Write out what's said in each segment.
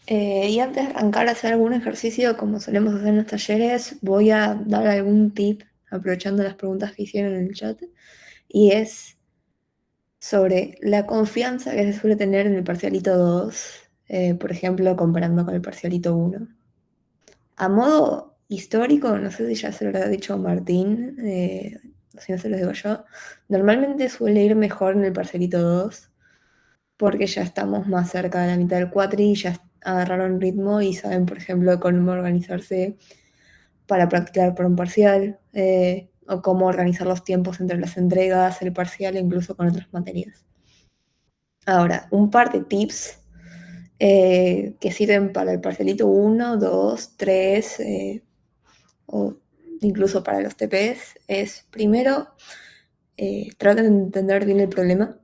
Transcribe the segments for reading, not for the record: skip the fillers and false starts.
Y antes de arrancar a hacer algún ejercicio, como solemos hacer en los talleres, voy a dar algún tip, aprovechando las preguntas que hicieron en el chat, y es sobre la confianza que se suele tener en el parcialito 2, por ejemplo, comparando con el parcialito 1. A modo histórico, no sé si ya se lo habrá dicho Martín, si no se lo digo yo, normalmente suele ir mejor en el parcialito 2 porque ya estamos más cerca de la mitad del cuatri y ya agarraron ritmo y saben, por ejemplo, cómo organizarse para practicar por un parcial, o cómo organizar los tiempos entre las entregas, el parcial e incluso con otras materias. Ahora, un par de tips que sirven para el parcialito 1, 2, 3, o incluso para los TPs es, primero, traten de entender bien el problema.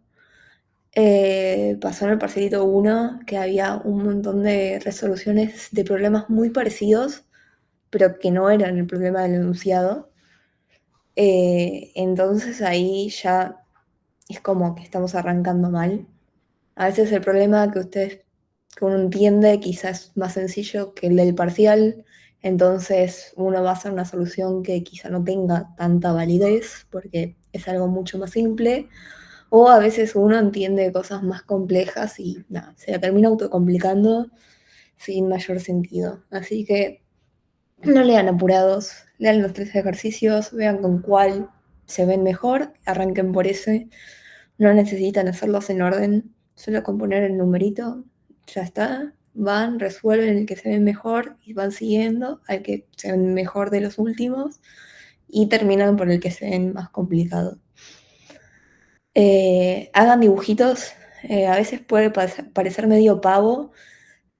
Pasó en el parcelito 1 que había un montón de resoluciones de problemas muy parecidos, pero que no eran el problema del enunciado. Entonces ahí ya es como que estamos arrancando mal. A veces el problema que uno entiende quizás es más sencillo que el del parcial, entonces uno va a hacer una solución que quizá no tenga tanta validez porque es algo mucho más simple. O a veces uno entiende cosas más complejas y nada, se la termina autocomplicando sin mayor sentido. Así que no lean apurados, lean los tres ejercicios, vean con cuál se ven mejor, arranquen por ese. No necesitan hacerlos en orden, solo con poner el numerito, ya está. Van, resuelven el que se ve mejor y van siguiendo al que se ven mejor de los últimos y terminan por el que se ven más complicado. Hagan dibujitos, a veces puede parecer medio pavo,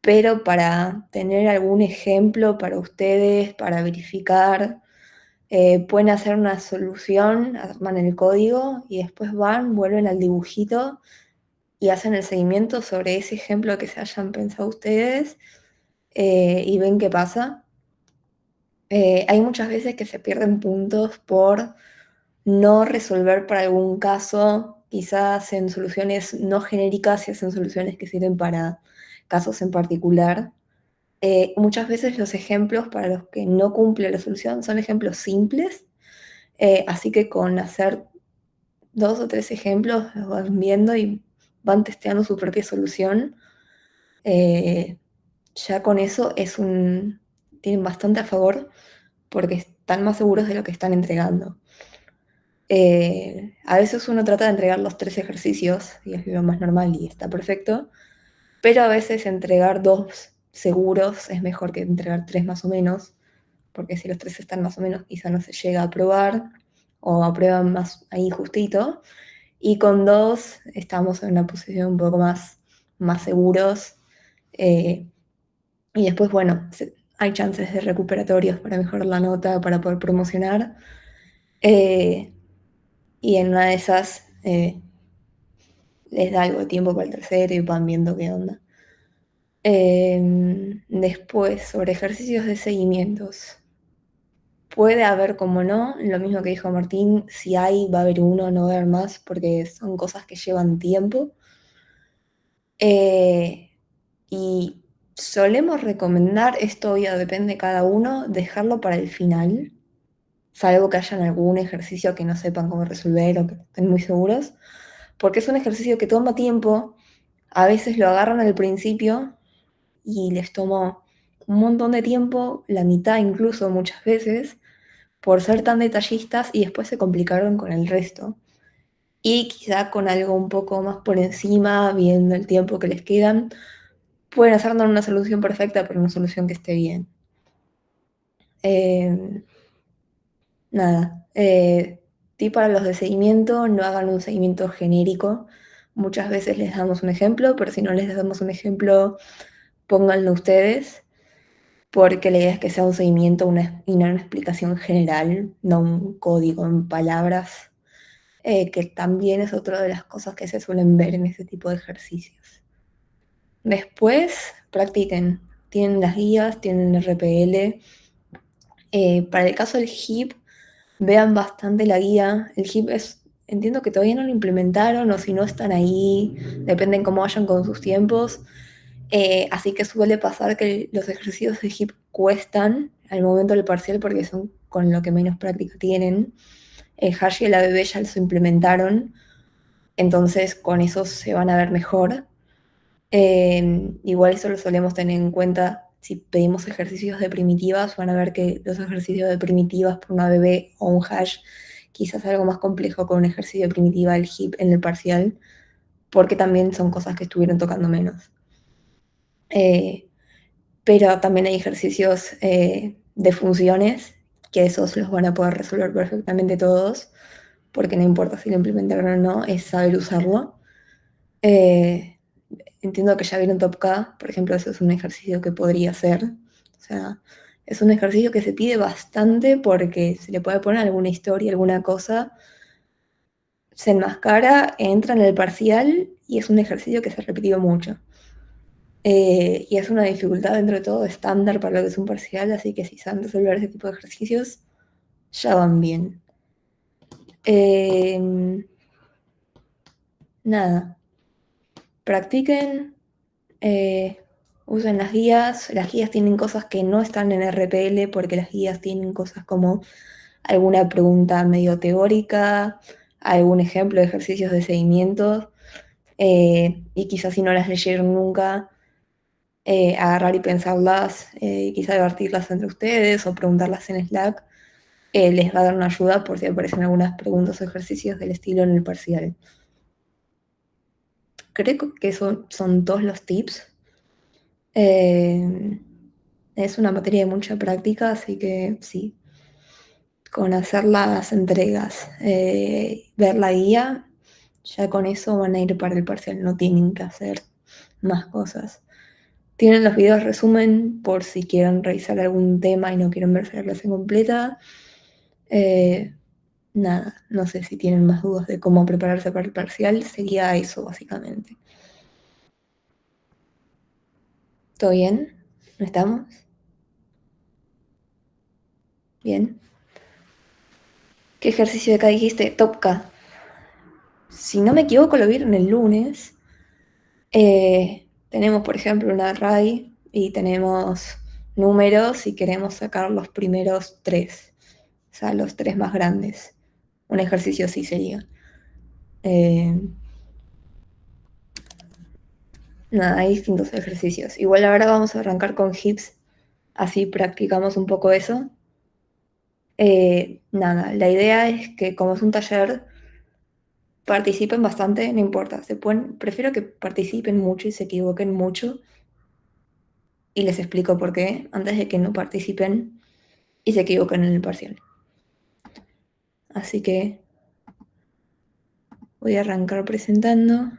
pero para tener algún ejemplo para ustedes, para verificar, pueden hacer una solución, arman el código y después van, vuelven al dibujito y hacen el seguimiento sobre ese ejemplo que se hayan pensado ustedes, y ven qué pasa. Hay muchas veces que se pierden puntos por no resolver para algún caso, quizás en soluciones no genéricas y hacen soluciones que sirven para casos en particular. Muchas veces los ejemplos para los que no cumple la solución son ejemplos simples, así que con hacer dos o tres ejemplos los van viendo y van testeando su propia solución. Ya con eso tienen bastante a favor porque están más seguros de lo que están entregando. A veces uno trata de entregar los tres ejercicios y es lo más normal y está perfecto, pero a veces entregar dos seguros es mejor que entregar tres más o menos, porque si los tres están más o menos quizá no se llega a aprobar o aprueban más ahí justito, y con dos estamos en una posición un poco más seguros, eh, y después, bueno, hay chances de recuperatorios para mejorar la nota, para poder promocionar. eh, y en una de esas les da algo de tiempo para el tercero y van viendo qué onda. Después, sobre ejercicios de seguimientos. Puede haber, como no, lo mismo que dijo Martín, si hay, va a haber uno, no va a haber más, porque son cosas que llevan tiempo. Eh, y solemos recomendar, esto ya depende de cada uno, dejarlo para el final, salvo que hayan algún ejercicio que no sepan cómo resolver o que estén muy seguros, porque es un ejercicio que toma tiempo, a veces lo agarran al principio y les tomó un montón de tiempo, la mitad incluso muchas veces, por ser tan detallistas y después se complicaron con el resto. Y quizá con algo un poco más por encima, viendo el tiempo que les quedan, pueden hacer no una solución perfecta, pero una solución que esté bien. Eh, Nada. Tip para los de seguimiento, no hagan un seguimiento genérico. Muchas veces les damos un ejemplo, pero si no les damos un ejemplo, pónganlo ustedes, porque la idea es que sea un seguimiento y no una explicación general, no un código en palabras, que también es otra de las cosas que se suelen ver en este tipo de ejercicios. Después, practiquen. Tienen las guías, tienen RPL. Para el caso del HIP, vean bastante la guía. El HIP entiendo que todavía no lo implementaron o si no están ahí, dependen cómo vayan con sus tiempos. Así que suele pasar que los ejercicios de hip cuestan al momento del parcial porque son con lo que menos práctica tienen. Hash y la bebé ya los implementaron, entonces con eso se van a ver mejor. Igual eso lo solemos tener en cuenta si pedimos ejercicios de primitivas, van a ver que los ejercicios de primitivas por una bebé o un hash quizás algo más complejo con un ejercicio de primitiva del hip en el parcial, porque también son cosas que estuvieron tocando menos. Eh, pero también hay ejercicios de funciones, que esos los van a poder resolver perfectamente todos, porque no importa si lo implementaron o no, es saber usarlo. Eh, Entiendo que ya vieron Top K, por ejemplo, eso es un ejercicio que podría hacer. O sea, es un ejercicio que se pide bastante porque se le puede poner alguna historia, alguna cosa, se enmascara, entra en el parcial y es un ejercicio que se ha repetido mucho. Y es una dificultad dentro de todo estándar para lo que es un parcial, así que si saben resolver ese tipo de ejercicios, ya van bien. Eh, Nada, practiquen, eh, usen las guías tienen cosas que no están en RPL porque las guías tienen cosas como alguna pregunta medio teórica, algún ejemplo de ejercicios de seguimiento, y quizás si no las leyeron nunca, agarrar y pensarlas, quizá debatirlas entre ustedes o preguntarlas en Slack, les va a dar una ayuda por si aparecen algunas preguntas o ejercicios del estilo en el parcial. Creo que eso son todos los tips. Eh, es una materia de mucha práctica, así que sí, con hacer las entregas, ver la guía, ya con eso van a ir para el parcial, no tienen que hacer más cosas. Tienen los videos resumen por si quieren revisar algún tema y no quieren verse la clase completa. Eh, Nada, no sé si tienen más dudas de cómo prepararse para el parcial, sería eso básicamente. ¿Todo bien? ¿No estamos? Bien. ¿Qué ejercicio de acá dijiste? Top K. Si no me equivoco, lo vieron el lunes. Tenemos, por ejemplo, una array y tenemos números y queremos sacar los primeros tres, o sea, los tres más grandes. Un ejercicio así sería. Eh, Nada, hay distintos ejercicios. Igual ahora vamos a arrancar con hips, así practicamos un poco eso. Nada, la idea es que como es un taller, participen bastante, no importa. Prefiero que participen mucho y se equivoquen mucho y les explico por qué, antes de que no participen y se equivoquen en el parcial. Así que voy a arrancar presentando.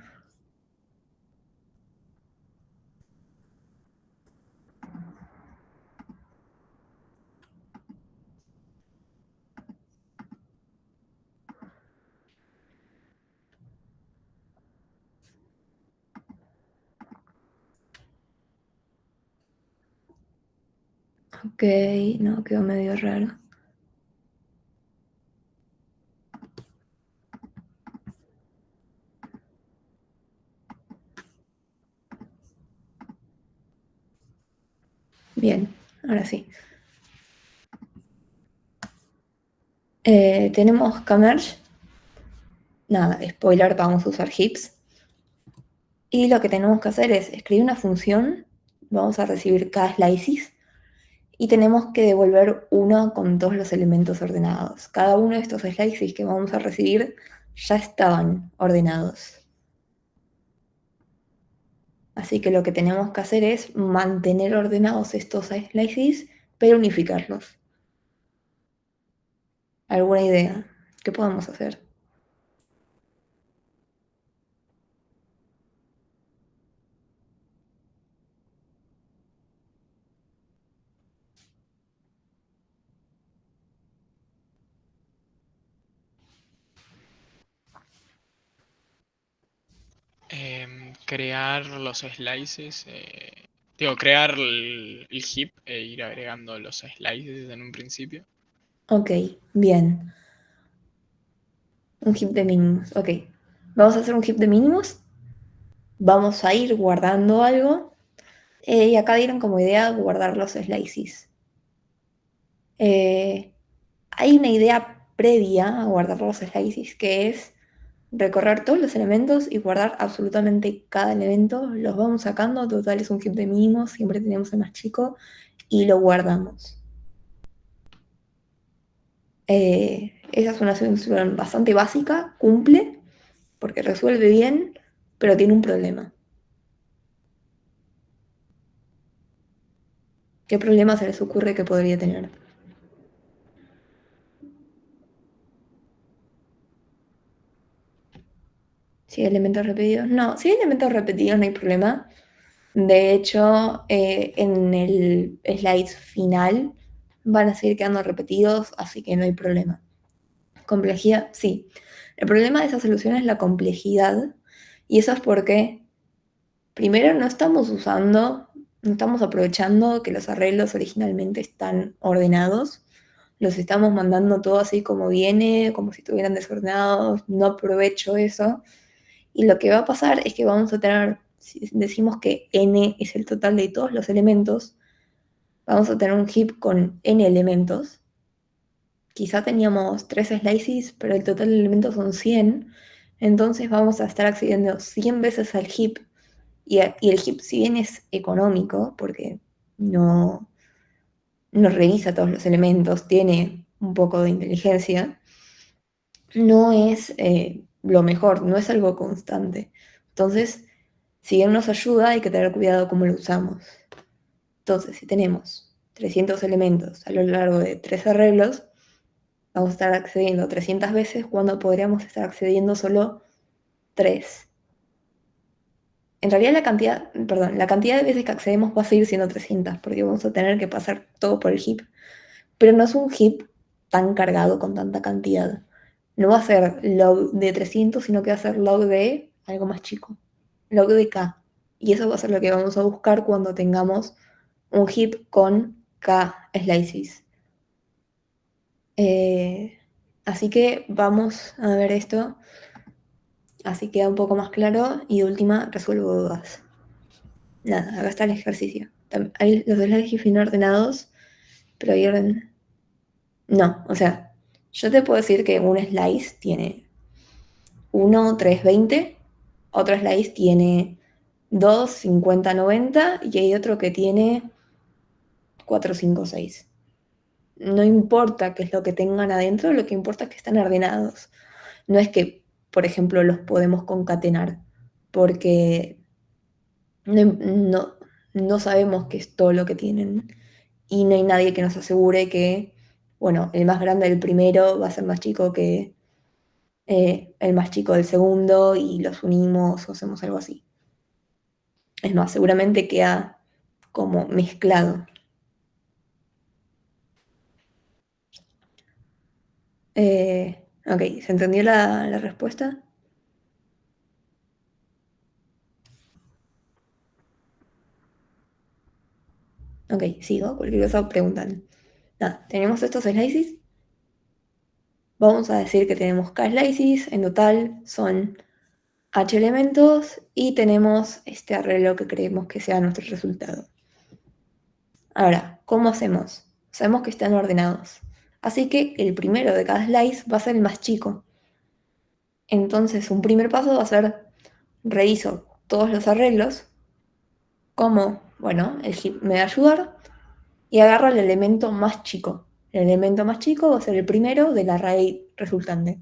Ok, no, quedó medio raro. Bien, ahora sí. Tenemos Camerge. Nada, spoiler, vamos a usar hips. Y lo que tenemos que hacer es escribir una función. Vamos a recibir cada slices. Y tenemos que devolver uno con todos los elementos ordenados. Cada uno de estos slices que vamos a recibir ya estaban ordenados. Así que lo que tenemos que hacer es mantener ordenados estos slices, pero unificarlos. ¿Alguna idea? ¿Qué podemos hacer? Crear los slices. Digo, crear el heap e ir agregando los slices en un principio. Ok, bien. Un heap de mínimos. Ok. Vamos a hacer un heap de mínimos. Vamos a ir guardando algo. Y acá dieron como idea guardar los slices. Eh, Hay una idea previa a guardar los slices que es recorrer todos los elementos y guardar absolutamente cada elemento. Los vamos sacando, total es un heap de mínimos, siempre tenemos el más chico y lo guardamos. Esa es una solución bastante básica, cumple, porque resuelve bien, pero tiene un problema. ¿Qué problema se les ocurre que podría tener? Si hay elementos repetidos. No, si hay elementos repetidos no hay problema. De hecho, en el slide final van a seguir quedando repetidos, así que no hay problema. Complejidad, sí. El problema de esa solución es la complejidad, y eso es porque, primero, no estamos aprovechando que los arreglos originalmente están ordenados, los estamos mandando todo así como viene, como si estuvieran desordenados, no aprovecho eso. Y lo que va a pasar es que vamos a tener, si decimos que n es el total de todos los elementos, vamos a tener un heap con n elementos. Quizá teníamos 3 slices, pero el total de elementos son 100. Entonces vamos a estar accediendo 100 veces al heap. Y el heap, si bien es económico, porque no, no revisa todos los elementos, tiene un poco de inteligencia, no es lo mejor, no es algo constante. Entonces, si bien nos ayuda, hay que tener cuidado cómo lo usamos. Entonces, si tenemos 300 elementos a lo largo de 3 arreglos, vamos a estar accediendo 300 veces cuando podríamos estar accediendo solo 3. En realidad la cantidad de veces que accedemos va a seguir siendo 300, porque vamos a tener que pasar todo por el heap. Pero no es un heap tan cargado con tanta cantidad. No va a ser log de 300, sino que va a ser log de algo más chico. Log de k. Y eso va a ser lo que vamos a buscar cuando tengamos un heap con k slices. Eh, Así que vamos a ver esto. Así queda un poco más claro. Y de última, resuelvo dudas. Nada, acá está el ejercicio. Hay los slices bien ordenados, pero hay orden. No, o sea, yo te puedo decir que un slice tiene 1, 3, 20, otro slice tiene 2, 50, 90 y hay otro que tiene 4, 5, 6. No importa qué es lo que tengan adentro, lo que importa es que están ordenados. No es que, por ejemplo, los podemos concatenar, porque no, no sabemos qué es todo lo que tienen y no hay nadie que nos asegure que, bueno, el más grande del primero va a ser más chico que el más chico del segundo y los unimos o hacemos algo así. Es más, seguramente queda como mezclado. Ok, ¿se entendió la respuesta? Ok, sigo, cualquier cosa preguntan. Nada, tenemos estos slices. Vamos a decir que tenemos k slices, en total son h elementos y tenemos este arreglo que creemos que sea nuestro resultado. Ahora, ¿cómo hacemos? Sabemos que están ordenados. Así que el primero de cada slice va a ser el más chico. Entonces, un primer paso va a ser reviso todos los arreglos, como, bueno, el heap me va a ayudar, y agarro el elemento más chico. El elemento más chico va a ser el primero del array resultante.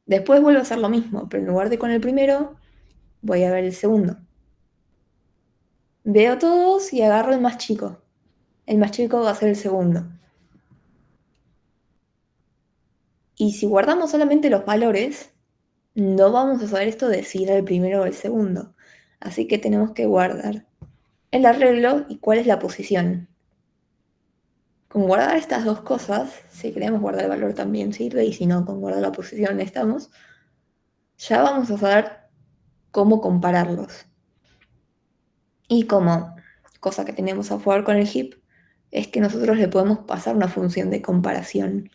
Después vuelvo a hacer lo mismo, pero en lugar de con el primero, voy a ver el segundo. Veo todos y agarro el más chico. El más chico va a ser el segundo. Y si guardamos solamente los valores, no vamos a saber esto de si era el primero o el segundo. Así que tenemos que guardar el arreglo y cuál es la posición. Con guardar estas dos cosas, si queremos guardar el valor también sirve, y si no, con guardar la posición estamos, ya vamos a saber cómo compararlos. Y como cosa que tenemos a jugar con el heap, es que nosotros le podemos pasar una función de comparación.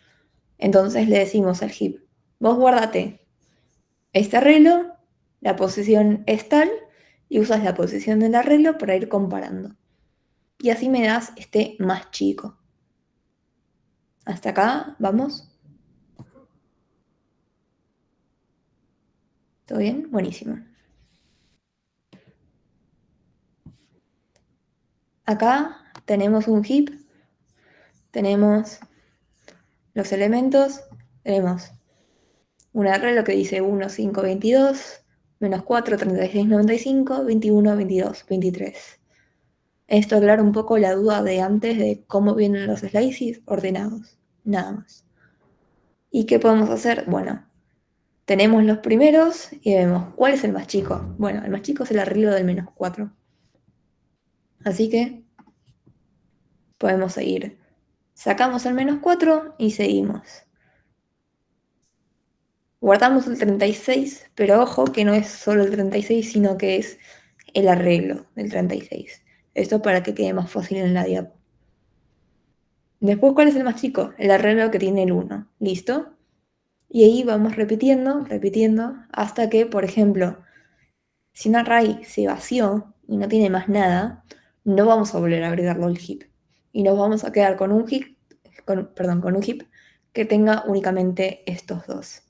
Entonces le decimos al heap, vos guardate este arreglo, la posición es tal, y usas la posición del arreglo para ir comparando. Y así me das este más chico. Hasta acá, ¿vamos? ¿Todo bien? Buenísimo. Acá tenemos un heap, tenemos los elementos, tenemos un arreglo que dice 1, 5, 22, menos 4, 36, 95, 21, 22, 23. Esto aclara un poco la duda de antes de cómo vienen los slices ordenados, nada más. ¿Y qué podemos hacer? Bueno, tenemos los primeros y vemos cuál es el más chico. Bueno, el más chico es el arreglo del menos 4. Así que podemos seguir. Sacamos el menos 4 y seguimos. Guardamos el 36, pero ojo que no es solo el 36, sino que es el arreglo del 36. Esto para que quede más fácil en la diapo. Después, ¿cuál es el más chico? El arreglo que tiene el 1. ¿Listo? Y ahí vamos repitiendo, repitiendo, hasta que, por ejemplo, si un array se vació y no tiene más nada, no vamos a volver a agregarlo al heap. Y nos vamos a quedar con un heap, con un heap que tenga únicamente estos dos.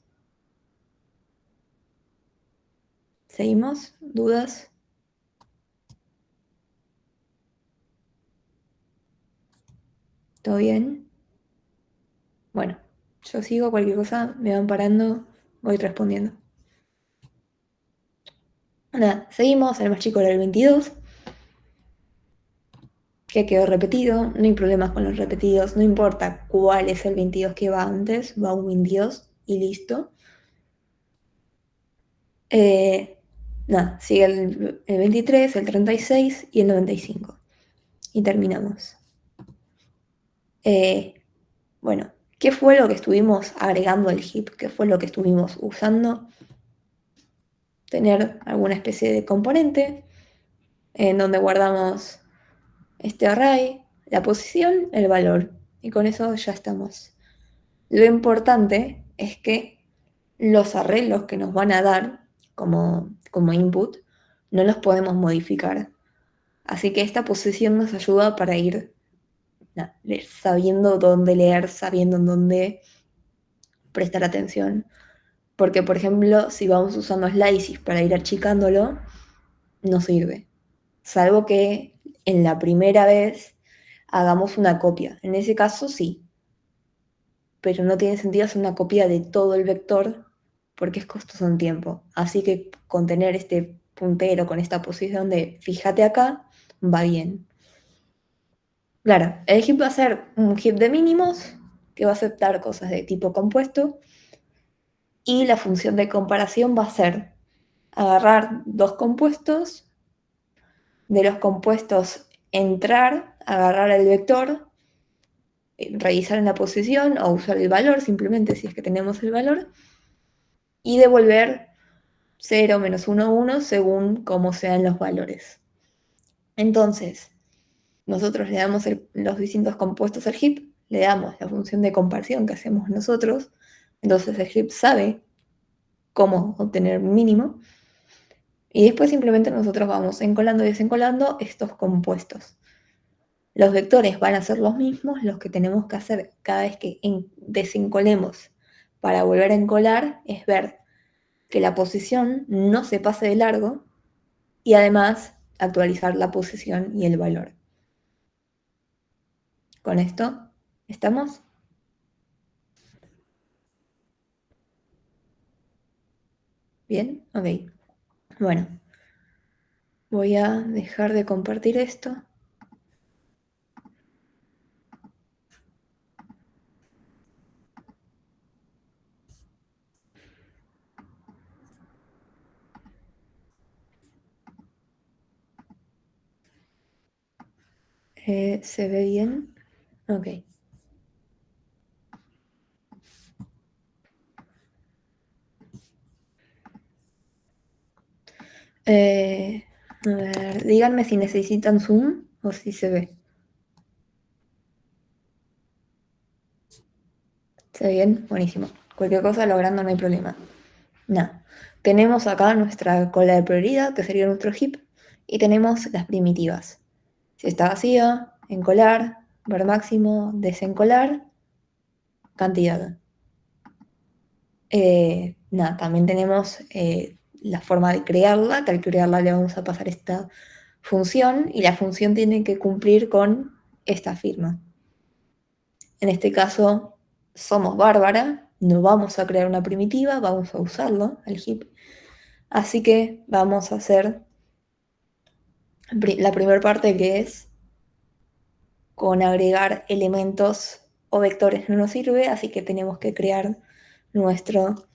¿Seguimos? ¿Dudas? ¿Todo bien? Bueno, yo sigo, cualquier cosa, me van parando, voy respondiendo. Nada, seguimos, el más chico era el 22, que quedó repetido, no hay problemas con los repetidos, no importa cuál es el 22 que va antes, va un 22 y listo. Nada, sigue el 23, el 36 y el 95. Y terminamos. Bueno, ¿qué fue lo que estuvimos agregando al heap? ¿Qué fue lo que estuvimos usando? Tener alguna especie de componente en donde guardamos este array, la posición, el valor. Y con eso ya estamos. Lo importante es que los arreglos que nos van a dar como input no los podemos modificar. Así que esta posición nos ayuda para ir sabiendo dónde leer, sabiendo en dónde prestar atención. Porque, por ejemplo, si vamos usando slices para ir achicándolo, no sirve. Salvo que en la primera vez hagamos una copia. En ese caso sí, pero no tiene sentido hacer una copia de todo el vector porque es costoso en tiempo. Así que con tener este puntero con esta posición de fíjate acá, va bien. Claro, el heap va a ser un heap de mínimos que va a aceptar cosas de tipo compuesto y la función de comparación va a ser agarrar dos compuestos, de los compuestos entrar, agarrar el vector, revisar en la posición o usar el valor simplemente si es que tenemos el valor y devolver 0, -1, 1 según cómo sean los valores. Entonces, nosotros le damos los distintos compuestos al heap, le damos la función de comparación que hacemos nosotros, entonces el heap sabe cómo obtener mínimo, y después simplemente nosotros vamos encolando y desencolando estos compuestos. Los vectores van a ser los mismos, los que tenemos que hacer cada vez que desencolemos para volver a encolar es ver que la posición no se pase de largo y además actualizar la posición y el valor. Con esto, ¿estamos? ¿Bien? Ok. Bueno, voy a dejar de compartir esto. ¿Se ve bien? Ok. A ver, díganme si necesitan zoom o si se ve. ¿Se ve bien? Buenísimo. Cualquier cosa logrando no hay problema. No. Tenemos acá nuestra cola de prioridad, que sería nuestro heap, Y tenemos las primitivas. Si está vacía, encolar, var máximo, desencolar, cantidad. Nada, también tenemos la forma de crearla, que al crearla le vamos a pasar esta función y la función tiene que cumplir con esta firma. En este caso, somos Bárbara, no vamos a crear una primitiva, vamos a usarlo, al heap. Así que vamos a hacer la primera parte, que es con agregar elementos o vectores no nos sirve, así que tenemos que crear nuestro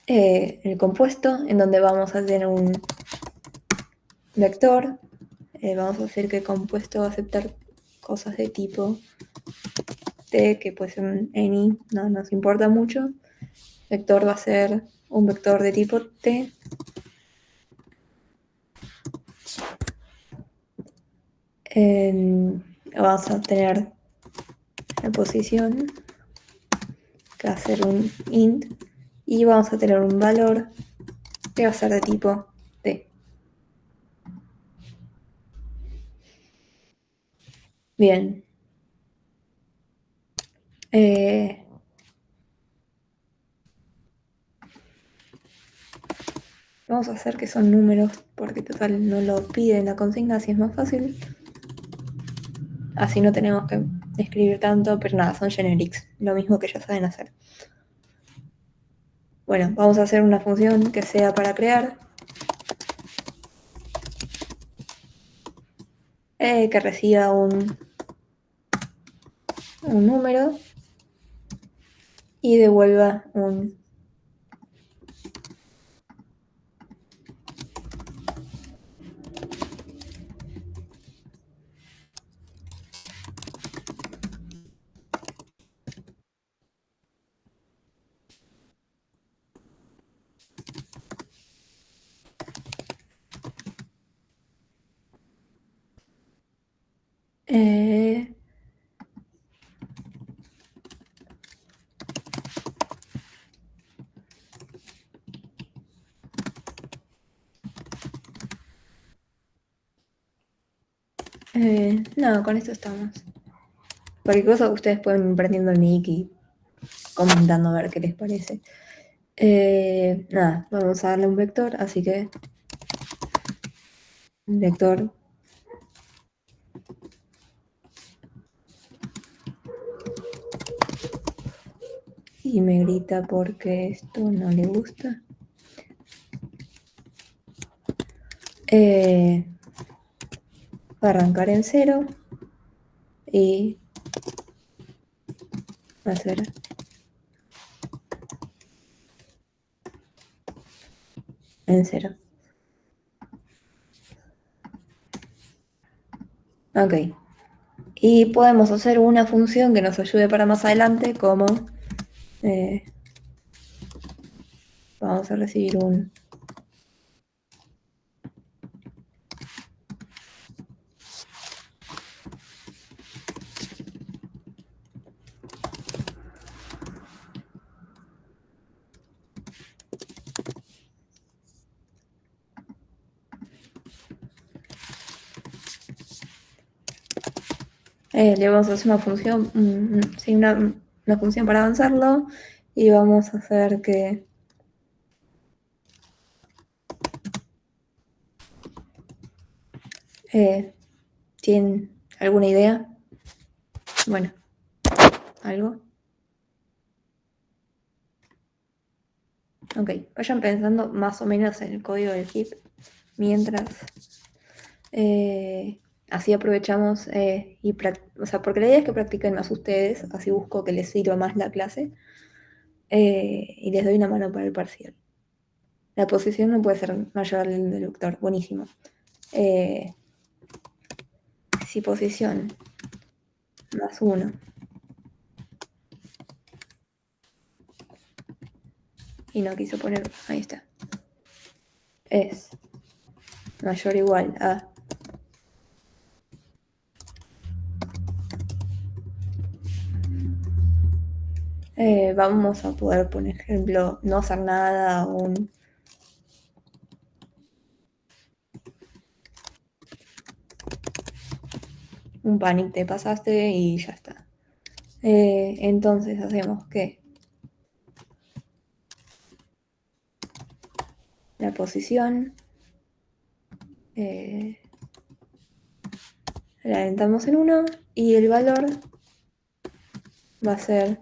el compuesto, en donde vamos a tener un vector. Vamos a decir que el compuesto va a aceptar cosas de tipo T, que puede ser un any, no nos importa mucho. Vector va a ser un vector de tipo T. Vamos a tener la posición, que va a ser un int, y vamos a tener un valor que va a ser de tipo T. Bien. Vamos a hacer que son números, porque total no lo pide en la consigna, así es más fácil. Así no tenemos que escribir tanto, pero nada, son generics, lo mismo que ya saben hacer. Bueno, vamos a hacer una función que sea para crear, que reciba un número y devuelva un... Eh, no, con esto estamos. Cualquier cosa ustedes pueden ir prendiendo el mic y comentando a ver qué les parece. Nada, vamos a darle un vector, así que un vector y me grita porque esto no le gusta. Va a arrancar en 0 y va a ser en 0. Ok. Y podemos hacer una función que nos ayude para más adelante, como vamos a recibir un... le vamos a hacer una función, sí, una función para avanzarlo, y vamos a hacer que ¿tienen alguna idea? Bueno, algo. Ok, vayan pensando más o menos en el código del heap mientras así aprovechamos o sea, porque la idea es que practiquen más ustedes, así busco que les sirva más la clase y les doy una mano para el parcial. La posición no puede ser mayor al del vector, buenísimo. Si posición más 1 y no quiso poner, ahí está, es mayor o igual a Vamos a poder, por ejemplo, no hacer nada, un panic te pasaste y ya está. Entonces hacemos que la posición la alentamos en 1 y el valor va a ser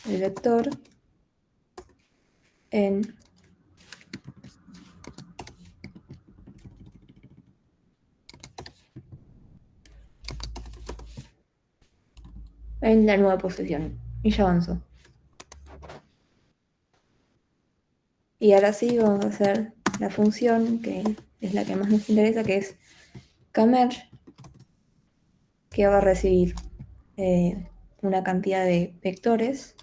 el vector en la nueva posición. Y ya avanzó. Y ahora sí vamos a hacer la función que es la que más nos interesa, que es kmerge, que va a recibir una cantidad de vectores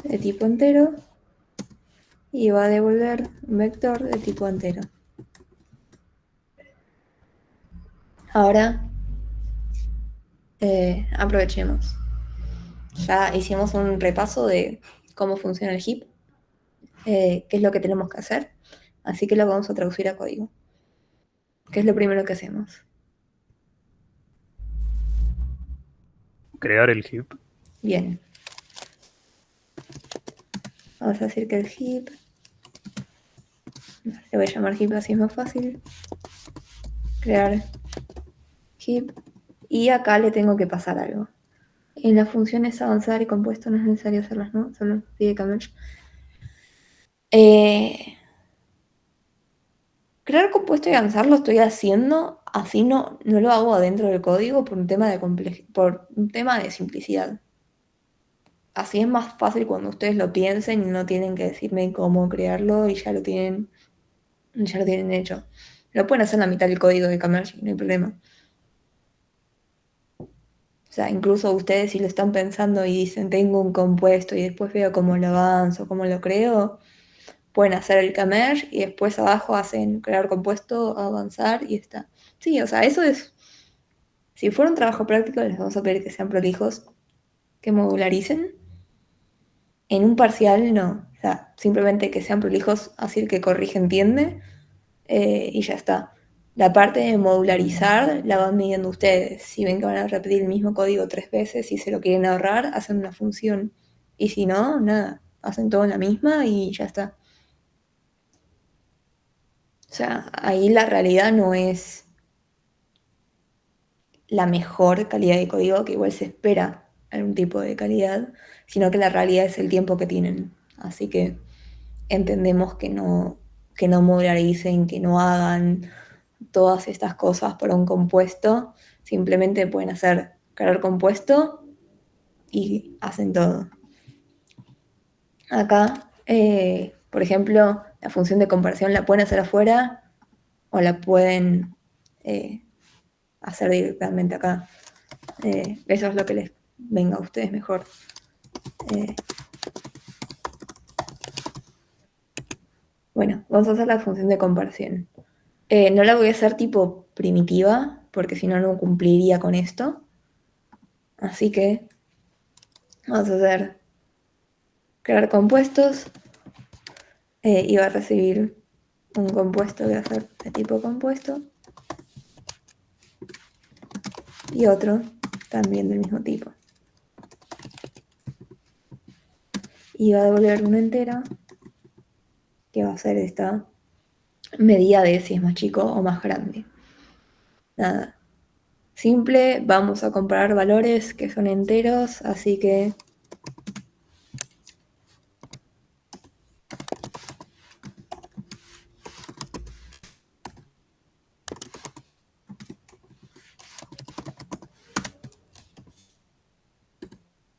de tipo entero y va a devolver un vector de tipo entero. Ahora aprovechemos. Ya hicimos un repaso de cómo funciona el heap, qué es lo que tenemos que hacer, así que lo vamos a traducir a código. ¿Qué es lo primero que hacemos? Crear el heap. Bien. Vamos a decir que el heap, le voy a llamar heap así es más fácil. Crear heap. Y acá le tengo que pasar algo. En las funciones avanzar y compuesto no es necesario hacerlas, ¿no? Solo pide kmerge. Crear compuesto y avanzar lo estoy haciendo, así no lo hago adentro del código por un tema por un tema de simplicidad. Así es más fácil cuando ustedes lo piensen y no tienen que decirme cómo crearlo y ya lo tienen hecho. Lo pueden hacer en la mitad del código de Kmerge, no hay problema. O sea, incluso ustedes si lo están pensando y dicen tengo un compuesto y después veo cómo lo avanzo, cómo lo creo, pueden hacer el Kmerge y después abajo hacen crear compuesto, avanzar y está. Sí, o sea, eso es. Si fuera un trabajo práctico, les vamos a pedir que sean prolijos, que modularicen. En un parcial, no. O sea, simplemente que sean prolijos, así el que corrige entiende y ya está. La parte de modularizar la van midiendo ustedes. Si ven que van a repetir el mismo código 3 veces y se lo quieren ahorrar, hacen una función. Y si no, nada. Hacen todo en la misma y ya está. O sea, ahí la realidad no es la mejor calidad de código, que igual se espera algún tipo de calidad, sino que la realidad es el tiempo que tienen. Así que entendemos que no modularicen, que no hagan todas estas cosas para un compuesto, simplemente pueden hacer crear compuesto y hacen todo. Acá, por ejemplo, la función de comparación la pueden hacer afuera o la pueden hacer directamente acá. Eso es lo que les venga a ustedes mejor. Bueno, vamos a hacer la función de comparación. No la voy a hacer tipo primitiva, porque si no, no cumpliría con esto. Así que vamos a hacer crear compuestos y va a recibir un compuesto que va a ser de tipo compuesto y otro también del mismo tipo. Y va a devolver una entera que va a ser esta medida de si es más chico o más grande. Nada. Simple, vamos a comparar valores que son enteros, así que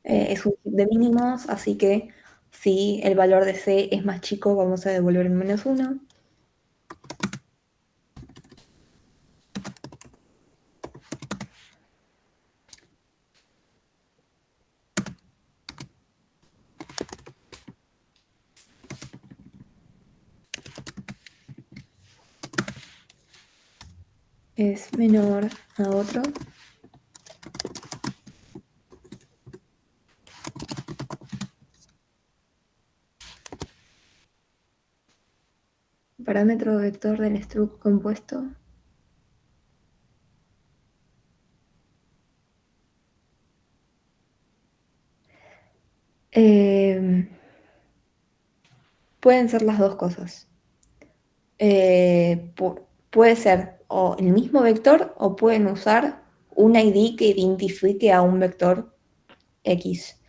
es un heap de mínimos, así que si el valor de C es más chico, vamos a devolver el -1. es menor a otro. Parámetro vector del struct compuesto. Pueden ser las dos cosas. Puede ser o el mismo vector o pueden usar un ID que identifique a un vector X.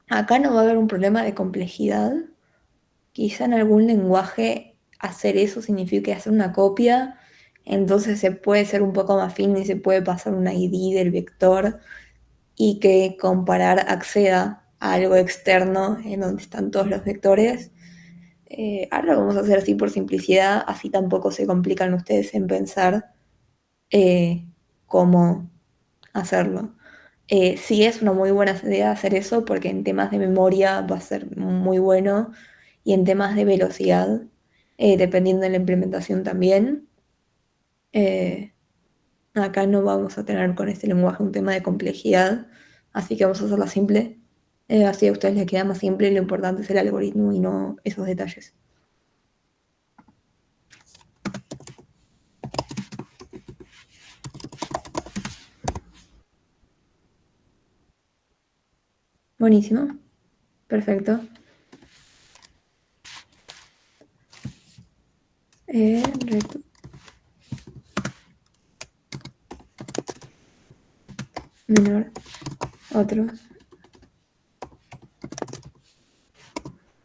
Acá no va a haber un problema de complejidad. Quizá en algún lenguaje hacer eso signifique hacer una copia, entonces se puede ser un poco más fino y se puede pasar un ID del vector y que comparar acceda a algo externo en donde están todos los vectores. Ahora lo vamos a hacer así por simplicidad, así tampoco se complican ustedes en pensar cómo hacerlo. Sí es una muy buena idea hacer eso porque en temas de memoria va a ser muy bueno y en temas de velocidad, dependiendo de la implementación también. Eh, Acá no vamos a tener con este lenguaje un tema de complejidad, así que vamos a hacerla simple. Así a ustedes les queda más simple y lo importante es el algoritmo y no esos detalles. Buenísimo, perfecto. Recto, menor, otro,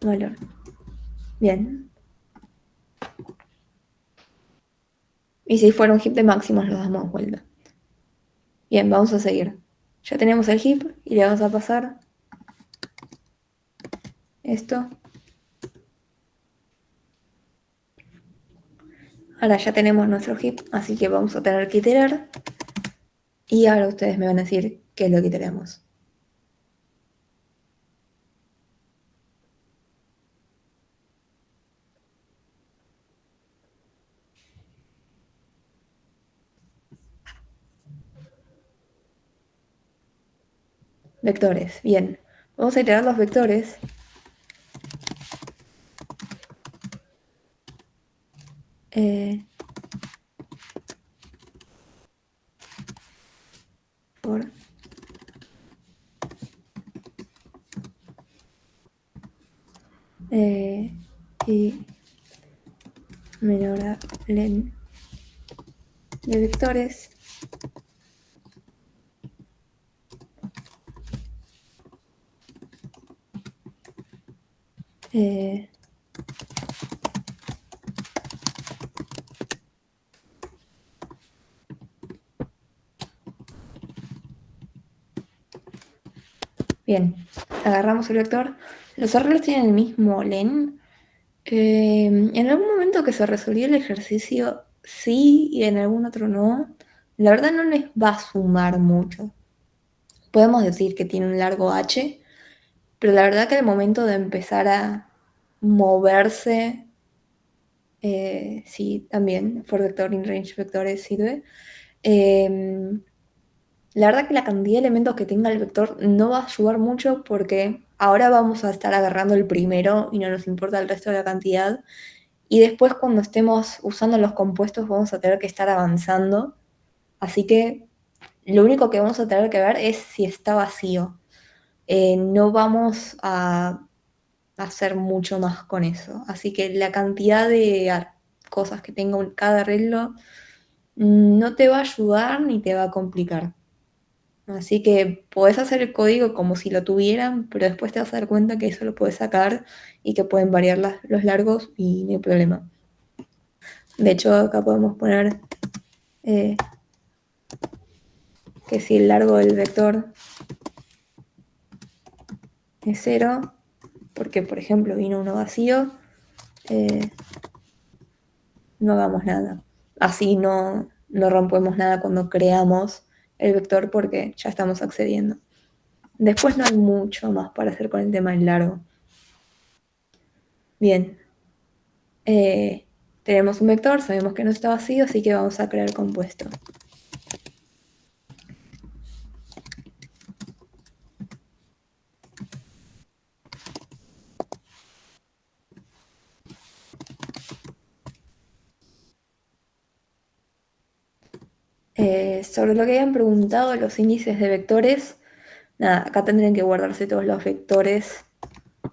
valor. Bien. Y si fuera un heap de máximos, los damos vuelta. Bien, vamos a seguir. Ya tenemos el heap y le vamos a pasar esto. Ahora ya tenemos nuestro heap, así que vamos a tener que iterar. Y ahora ustedes me van a decir qué es lo que iteramos. Vectores, bien. Vamos a iterar los vectores. Eh, por y menor a len de vectores. Eh, bien, agarramos el vector. Los errores tienen el mismo len. En algún momento que se resolvió el ejercicio, sí, y en algún otro no. La verdad no les va a sumar mucho. Podemos decir que tiene un largo H, pero la verdad que al momento de empezar a moverse, sí, también, for vector in range vectores sirve. Eh, la verdad que la cantidad de elementos que tenga el vector no va a ayudar mucho porque ahora vamos a estar agarrando el primero y no nos importa el resto de la cantidad. Y después cuando estemos usando los compuestos vamos a tener que estar avanzando. Así que lo único que vamos a tener que ver es si está vacío. No vamos a hacer mucho más con eso. Así que la cantidad de cosas que tenga cada arreglo no te va a ayudar ni te va a complicar. Así que podés hacer el código como si lo tuvieran, pero después te vas a dar cuenta que eso lo puedes sacar y que pueden variar los largos y no hay problema. De hecho, acá podemos poner eh, que si el largo del vector es 0, porque por ejemplo vino uno vacío, no hagamos nada. Así no rompemos nada cuando creamos el vector porque ya estamos accediendo. Después no hay mucho más para hacer con el tema del largo. Bien. Tenemos un vector, sabemos que no está vacío, así que vamos a crear compuesto. Sobre lo que habían preguntado los índices de vectores, nada, acá tendrían que guardarse todos los vectores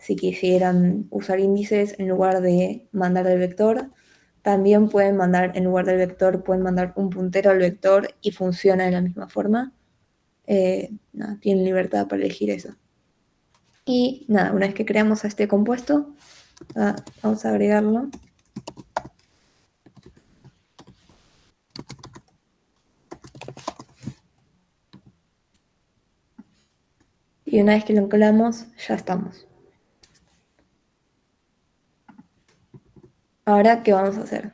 si quisieran usar índices en lugar de mandar el vector. También pueden mandar, en lugar del vector, pueden mandar un puntero al vector y funciona de la misma forma. Nada, tienen libertad para elegir eso. Y nada, una vez que creamos a este compuesto, vamos a agregarlo. Y una vez que lo anclamos, ya estamos. Ahora, ¿qué vamos a hacer?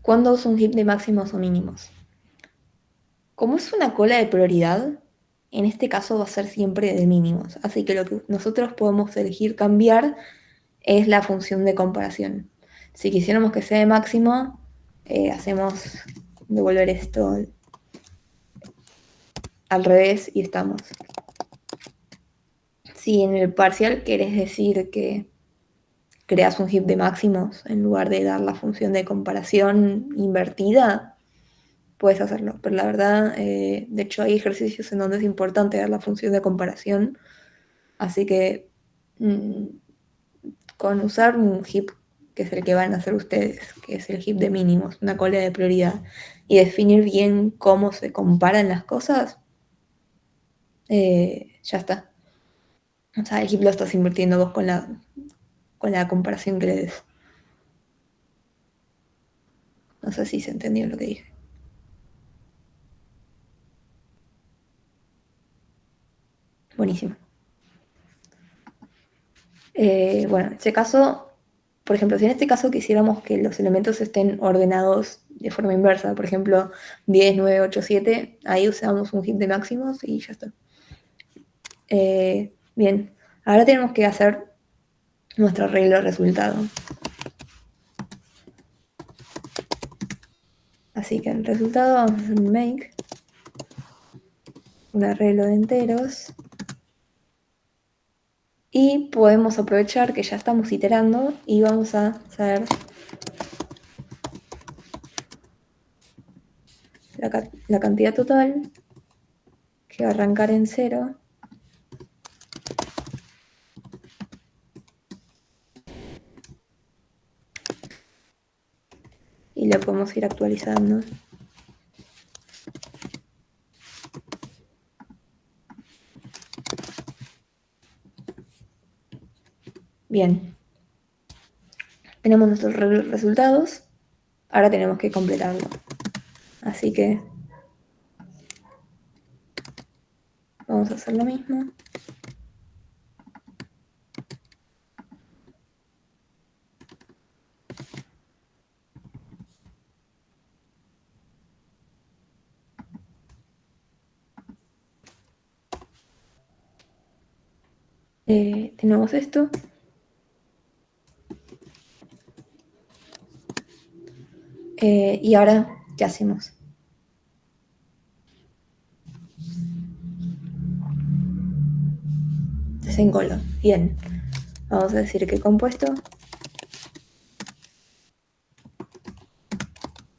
¿Cuándo uso un heap de máximos o mínimos? Como es una cola de prioridad, en este caso va a ser siempre de mínimos. Así que lo que nosotros podemos elegir cambiar es la función de comparación. Si quisiéramos que sea de máximo, hacemos devolver esto al revés y estamos. Si en el parcial querés decir que creas un heap de máximos en lugar de dar la función de comparación invertida, puedes hacerlo. Pero la verdad, de hecho hay ejercicios en donde es importante dar la función de comparación. Así que con usar un heap, que es el que van a hacer ustedes, que es el heap de mínimos, una cola de prioridad, y definir bien cómo se comparan las cosas, ya está. O sea, el heap lo estás invirtiendo vos con la comparación que le des. No sé si se entendió lo que dije. Buenísimo. Bueno, en este caso, por ejemplo, si en este caso quisiéramos que los elementos estén ordenados de forma inversa, por ejemplo, 10, 9, 8, 7, ahí usamos un heap de máximos y ya está. Bien, ahora tenemos que hacer nuestro arreglo de resultado. Así que el resultado vamos a hacer un make, un arreglo de enteros, y podemos aprovechar que ya estamos iterando y vamos a hacer la cantidad total, que va a arrancar en 0. Y lo podemos ir actualizando. Bien, tenemos nuestros resultados, ahora tenemos que completarlo. Así que vamos a hacer lo mismo. Tenemos esto. Y ahora, ¿qué hacemos? Desencolo. Bien. Vamos a decir que compuesto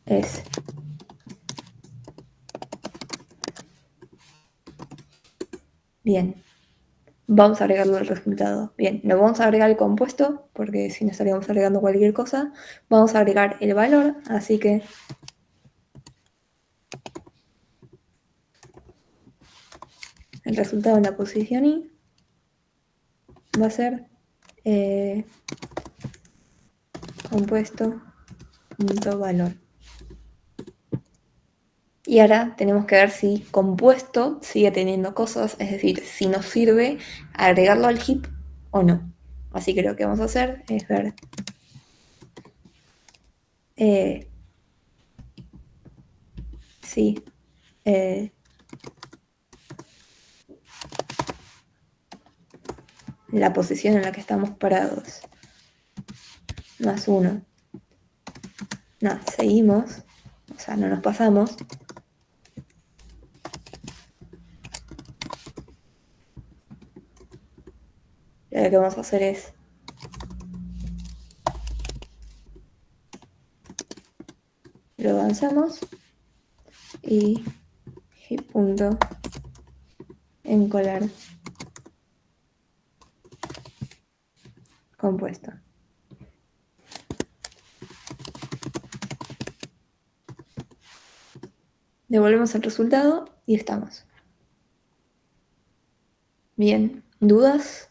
es bien. Vamos a agregarlo al resultado. Bien, no vamos a agregar el compuesto, porque si no estaríamos agregando cualquier cosa. Vamos a agregar el valor, así que el resultado en la posición i va a ser compuesto.valor. Y ahora tenemos que ver si compuesto sigue teniendo cosas, es decir, si nos sirve agregarlo al heap o no. Así que lo que vamos a hacer es ver si la posición en la que estamos parados más 1. Nada, seguimos. O sea, no nos pasamos. Y ahora lo que vamos a hacer es lo avanzamos y punto encolar compuesto. Devolvemos el resultado y estamos. Bien, ¿dudas?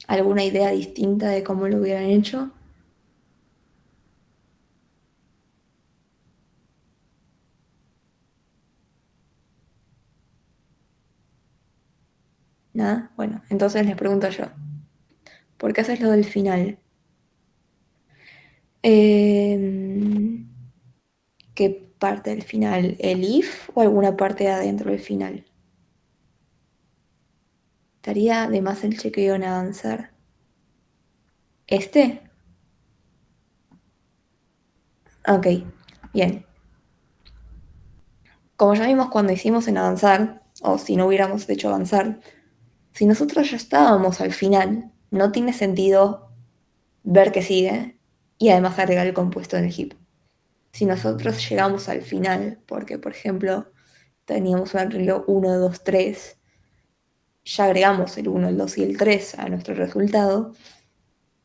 ¿Alguna idea distinta de cómo lo hubieran hecho? Nada, bueno, entonces les pregunto yo, ¿por qué haces lo del final? ¿Qué parte del final? ¿El if o alguna parte de adentro del final? ¿Estaría de más el chequeo en avanzar? ¿Este? Ok, bien. Como ya vimos cuando hicimos en avanzar, o si no hubiéramos hecho avanzar, si nosotros ya estábamos al final, no tiene sentido ver que sigue y además agregar el compuesto en el heap. Si nosotros llegamos al final, porque por ejemplo teníamos un arreglo 1, 2, 3, ya agregamos el 1, el 2 y el 3 a nuestro resultado,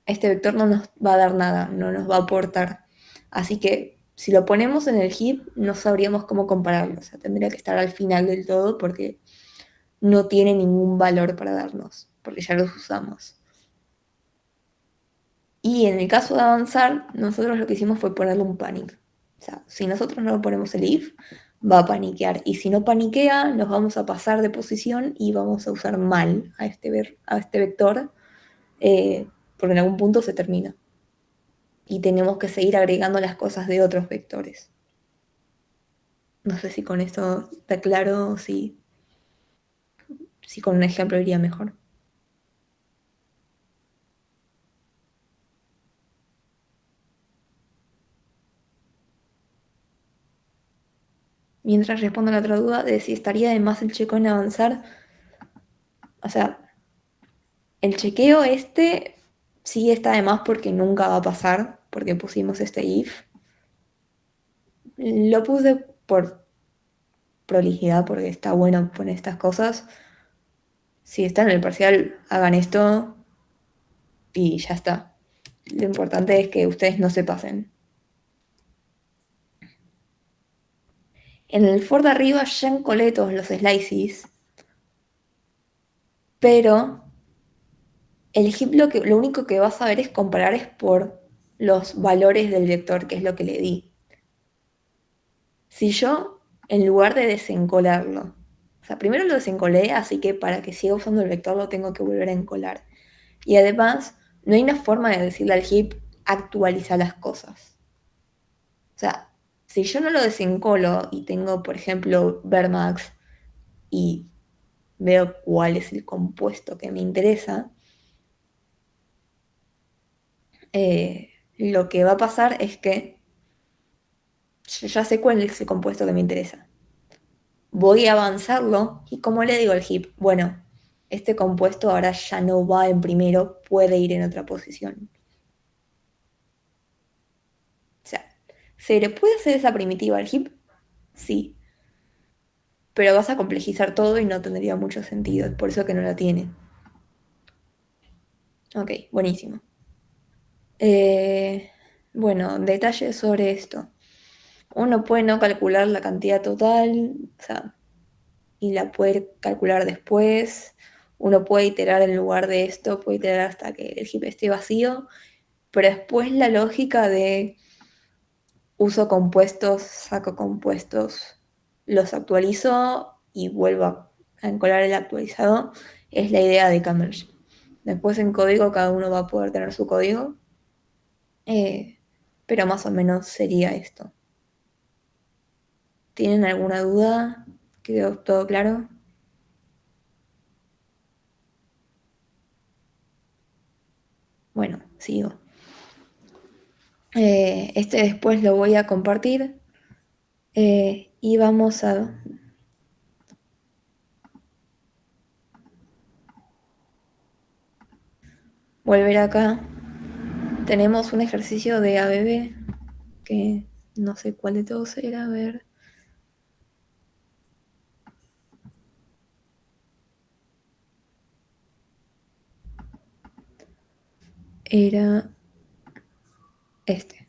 este vector no nos va a dar nada, no nos va a aportar. Así que si lo ponemos en el heap, no sabríamos cómo compararlo. O sea, tendría que estar al final del todo porque no tiene ningún valor para darnos, porque ya los usamos. Y en el caso de avanzar, nosotros lo que hicimos fue ponerle un panic. O sea, si nosotros no le ponemos el if, va a paniquear. Y si no paniquea, nos vamos a pasar de posición y vamos a usar mal a este vector, porque en algún punto se termina. Y tenemos que seguir agregando las cosas de otros vectores. No sé si con esto está claro o si con un ejemplo iría mejor. Mientras respondo a la otra duda de si estaría de más el checo en avanzar, o sea, el chequeo este sí está de más porque nunca va a pasar, porque pusimos este if. Lo puse por prolijidad, porque está bueno poner estas cosas. Si están en el parcial, hagan esto y ya está. Lo importante es que ustedes no se pasen. En el for de arriba ya encolé todos los slices, pero el heap lo único que vas a ver es comparar es por los valores del vector, que es lo que le di. Si yo, en lugar de desencolarlo, o sea, primero lo desencolé, así que para que siga usando el vector lo tengo que volver a encolar. Y además, no hay una forma de decirle al heap actualiza las cosas. O sea, si yo no lo desencolo y tengo, por ejemplo, Vermax y veo cuál es el compuesto que me interesa, lo que va a pasar es que yo ya sé cuál es el compuesto que me interesa. Voy a avanzarlo y como le digo al heap, bueno, este compuesto ahora ya no va en primero, puede ir en otra posición. O sea, ¿se le puede hacer esa primitiva al heap? Sí, pero vas a complejizar todo y no tendría mucho sentido, es por eso que no la tiene. Ok, buenísimo. Eh, bueno, detalles sobre esto. Uno puede no calcular la cantidad total, o sea, y la puede calcular después. Uno puede iterar en lugar de esto, puede iterar hasta que el heap esté vacío, pero después la lógica de uso compuestos, saco compuestos, los actualizo y vuelvo a encolar el actualizado, es la idea de Camerge. Después en código cada uno va a poder tener su código, eh, pero más o menos sería esto. ¿Tienen alguna duda? ¿Quedó todo claro? Bueno, sigo. Este después lo voy a compartir y vamos a volver acá. Tenemos un ejercicio de ABB que no sé cuál de todos era, a ver. Era este.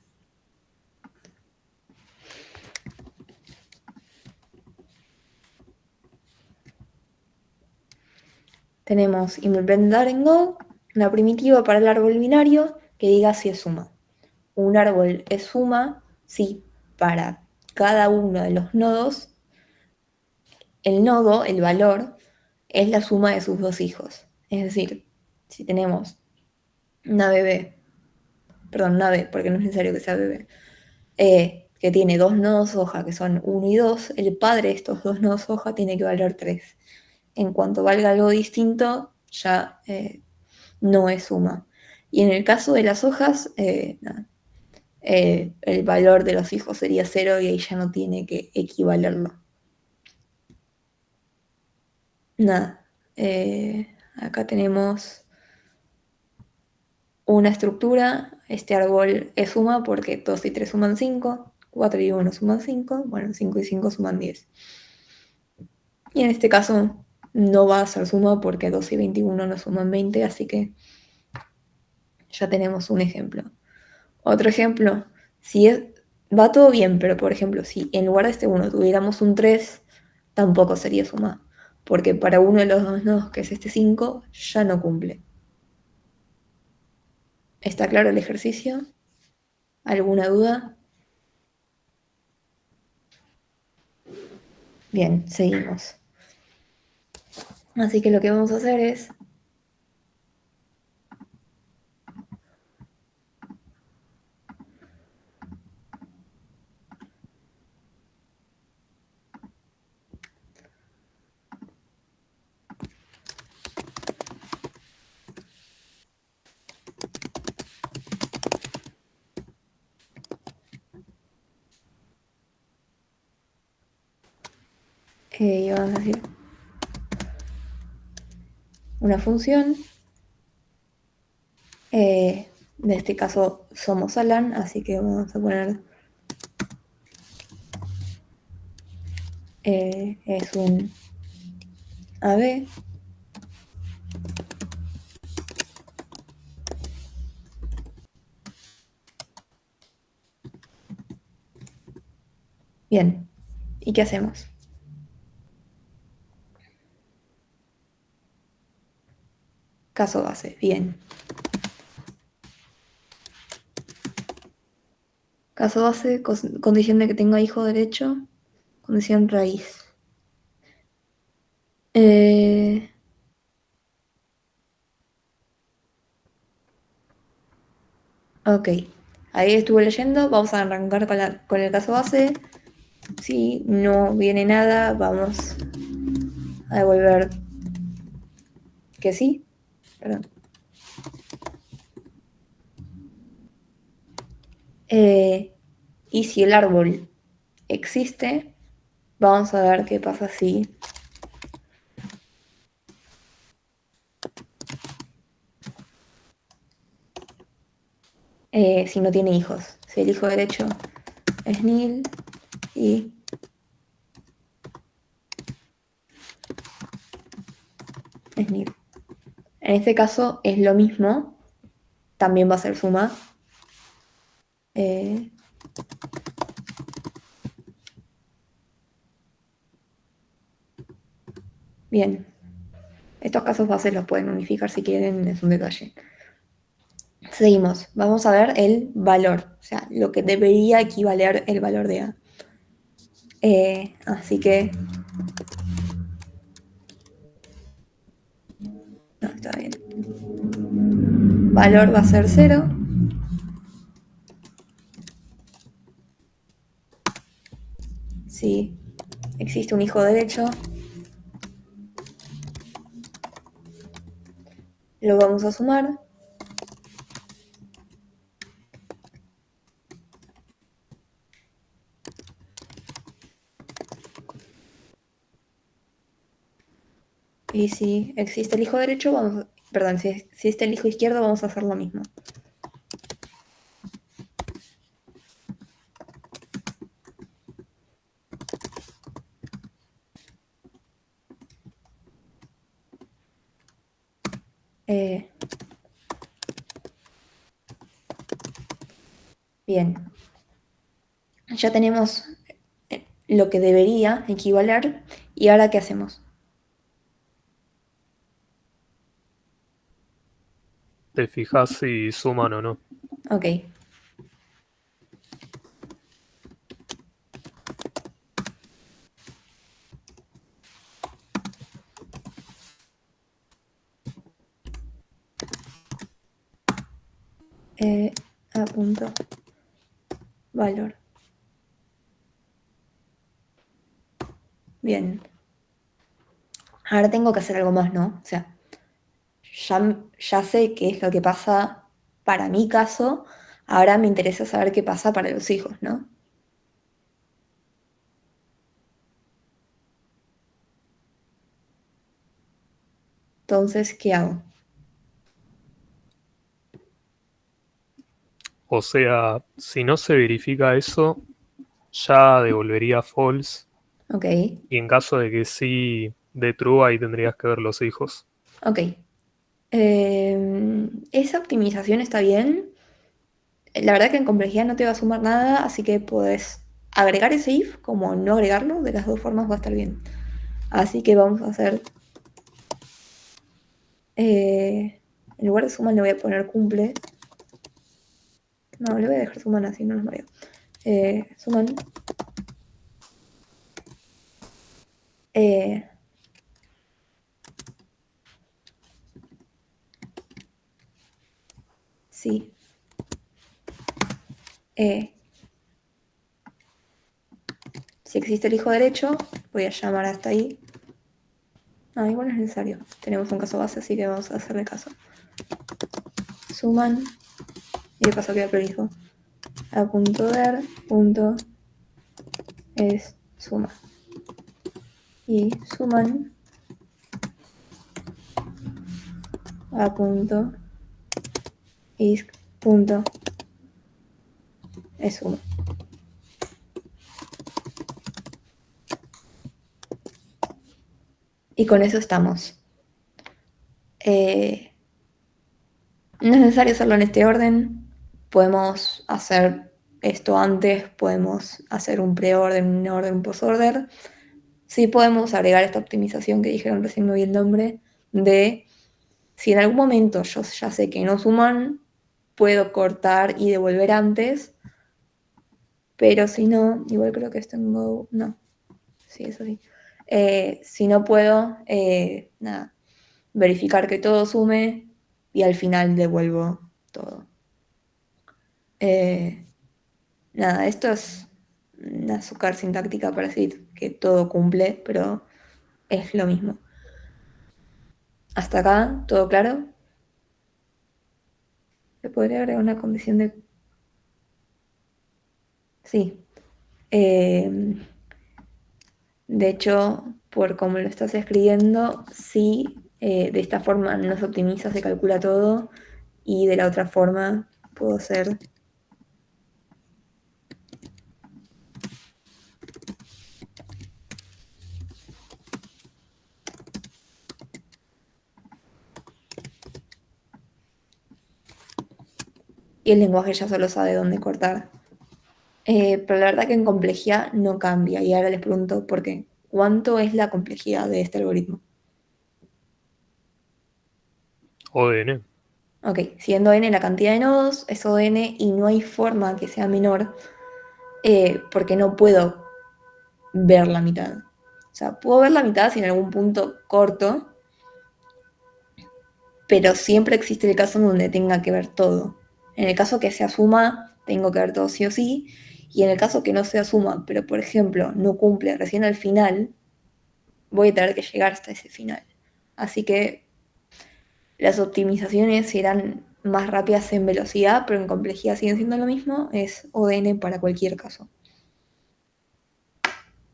Tenemos implementar en Go una primitiva para el árbol binario que diga si es suma. Un árbol es suma si para cada uno de los nodos, el nodo, el valor, es la suma de sus dos hijos. Es decir, si tenemos una bebé, perdón, una B, porque no es necesario que sea bebé, que tiene dos nodos hoja, que son uno y 2, el padre de estos dos nodos hoja tiene que valer 3. En cuanto valga algo distinto, ya no es suma. Y en el caso de las hojas, nada, el valor de los hijos sería 0 y ahí ya no tiene que equivalerlo. Nada. Acá tenemos una estructura. Este árbol es suma porque 2 y 3 suman 5, 4 y 1 suman 5, bueno, 5 y 5 suman 10. Y en este caso no va a ser suma porque 2 y 21 no suman 20, así que ya tenemos un ejemplo. Otro ejemplo, si es, va todo bien, pero por ejemplo, si en lugar de este 1 tuviéramos un 3, tampoco sería suma, porque para uno de los dos nodos, que es este 5, ya no cumple. ¿Está claro el ejercicio? ¿Alguna duda? Bien, seguimos. Así que lo que vamos a hacer es, vamos a decir una función, en este caso somos Alan, así que vamos a poner, es un AB. Bien, ¿y qué hacemos? Caso base, bien. Caso base, condición de que tenga hijo derecho, condición raíz. Eh, ok, ahí estuve leyendo, vamos a arrancar con el caso base. Si no viene nada, vamos a devolver que sí. Perdón. Y si el árbol existe, vamos a ver qué pasa si no tiene hijos. Si el hijo derecho es nil y es nil. En este caso es lo mismo, también va a ser suma. Eh, bien, estos casos bases los pueden unificar si quieren, es un detalle. Seguimos, vamos a ver el valor, o sea, lo que debería equivaler el valor de A. Así que... No, está bien. Valor va a ser 0. Si existe un hijo derecho, lo vamos a sumar. Y si existe el hijo derecho, perdón, si existe el hijo izquierdo, vamos a hacer lo mismo. Bien, ya tenemos lo que debería equivaler. ¿Y ahora qué hacemos? Te fijas si suman o no. Ok. A punto valor. Bien. Ahora tengo que hacer algo más, ¿no? O sea, ya sé qué es lo que pasa para mi caso. Ahora me interesa saber qué pasa para los hijos, ¿no? Entonces, ¿qué hago? O sea, si no se verifica eso, ya devolvería false. Ok. Y en caso de que sí de true, ahí tendrías que ver los hijos. Ok. Esa optimización está bien. La verdad que en complejidad no te va a sumar nada, así que podés agregar ese if como no agregarlo. De las dos formas va a estar bien. Así que vamos a hacer... en lugar de suman le voy a poner cumple. No, le voy a dejar suman así, no nos mareo. Suman. Eh, sí. Eh, si existe el hijo derecho, voy a llamar hasta ahí. No, igual no es necesario. Tenemos un caso base, así que vamos a hacerle caso. Suman. Y de paso queda prolijo. A punto ver punto es suma. Y suman a punto is punto es suma. Y con eso estamos. No es necesario hacerlo en este orden. Podemos hacer esto antes, podemos hacer un preorden, un orden, un postorder. Sí podemos agregar esta optimización que dijeron recién, no vi el nombre, de si en algún momento yo ya sé que no suman, puedo cortar y devolver antes, pero si no, igual creo que esto en Go, no, sí, eso sí. Si no puedo, nada, verificar que todo sume y al final devuelvo todo. Eh, Nada, esto es un azúcar sintáctica para decir que todo cumple, pero es lo mismo. Hasta acá, ¿todo claro? Se podría agregar una condición de... Sí. De hecho, por cómo lo estás escribiendo, sí, de esta forma no se optimiza, se calcula todo, y de la otra forma puedo hacer... Y el lenguaje ya solo sabe dónde cortar. Pero la verdad que en complejidad no cambia. Y ahora les pregunto por qué. ¿Cuánto es la complejidad de este algoritmo? ODN. Ok, siendo n la cantidad de nodos, es O de n y no hay forma que sea menor porque no puedo ver la mitad. O sea, puedo ver la mitad si en algún punto corto, pero siempre existe el caso en donde tenga que ver todo. En el caso que se asuma, tengo que ver todo sí o sí, y en el caso que no se asuma, pero por ejemplo no cumple recién al final, voy a tener que llegar hasta ese final. Así que las optimizaciones serán más rápidas en velocidad, pero en complejidad siguen siendo lo mismo, es O de n para cualquier caso.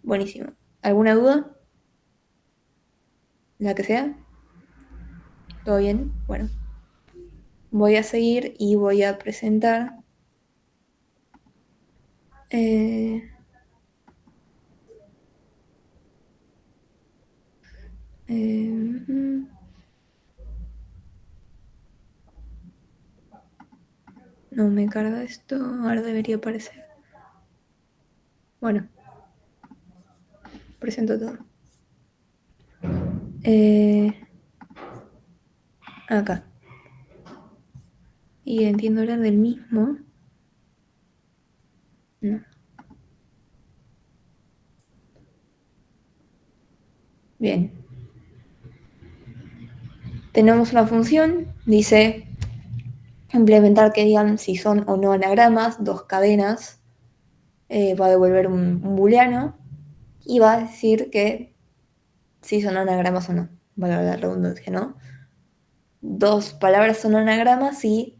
Buenísimo. ¿Alguna duda? la que sea. ¿Todo bien? Bueno, voy a seguir y voy a presentar eh, mm, no me carga esto, ahora debería aparecer. Bueno, presento todo. Acá. Y entiendo hablar del mismo. No. Bien. Tenemos una función, dice implementar que digan si son o no anagramas, dos cadenas, va a devolver un booleano y va a decir que si son anagramas o no, valga la redundancia, ¿no? Dos palabras son anagramas si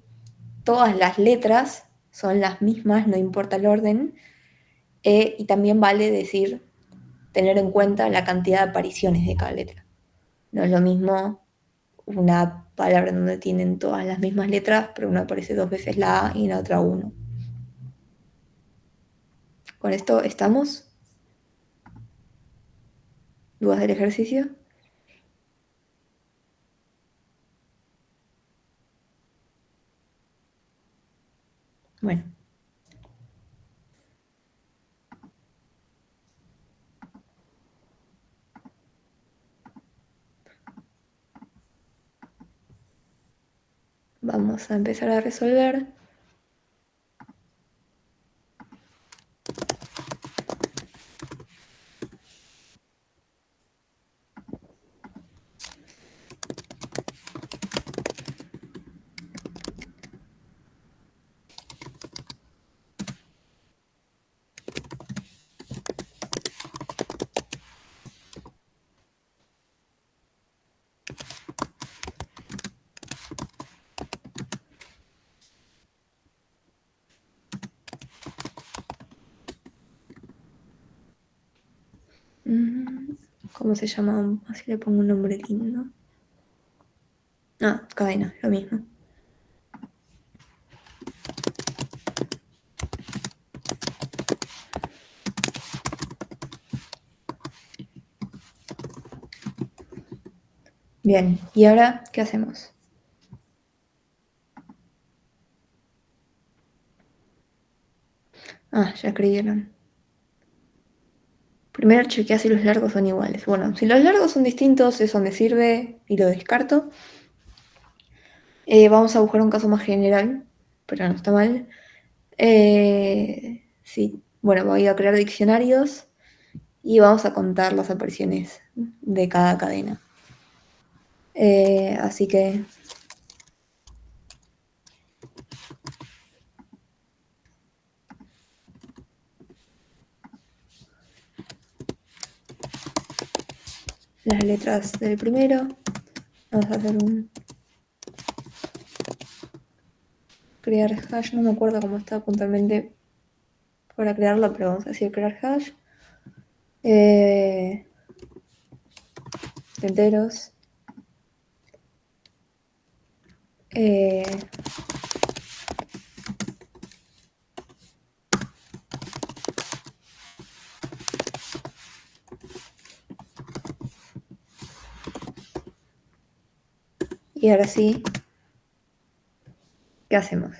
todas las letras son las mismas, no importa el orden, y también vale decir, tener en cuenta la cantidad de apariciones de cada letra. No es lo mismo una palabra donde tienen todas las mismas letras, pero una aparece dos veces la A y la otra uno. ¿Con esto estamos? ¿Dudas del ejercicio? Bueno. Vamos a empezar a resolver. ¿Cómo se llama? Así le pongo un nombre lindo. Ah, cadena, lo mismo. Bien, ¿y ahora qué hacemos? Ah, ya creyeron. Primero chequea si los largos son iguales. Bueno, si los largos son distintos, eso me sirve y lo descarto. Vamos a buscar un caso más general, pero no está mal. Sí, bueno, voy a crear diccionarios y vamos a contar las apariciones de cada cadena. Así que las letras del primero, vamos a hacer un crear hash, no me acuerdo cómo está puntualmente para crearlo, pero vamos a decir crear hash. Enteros. Eh, y ahora sí, ¿qué hacemos?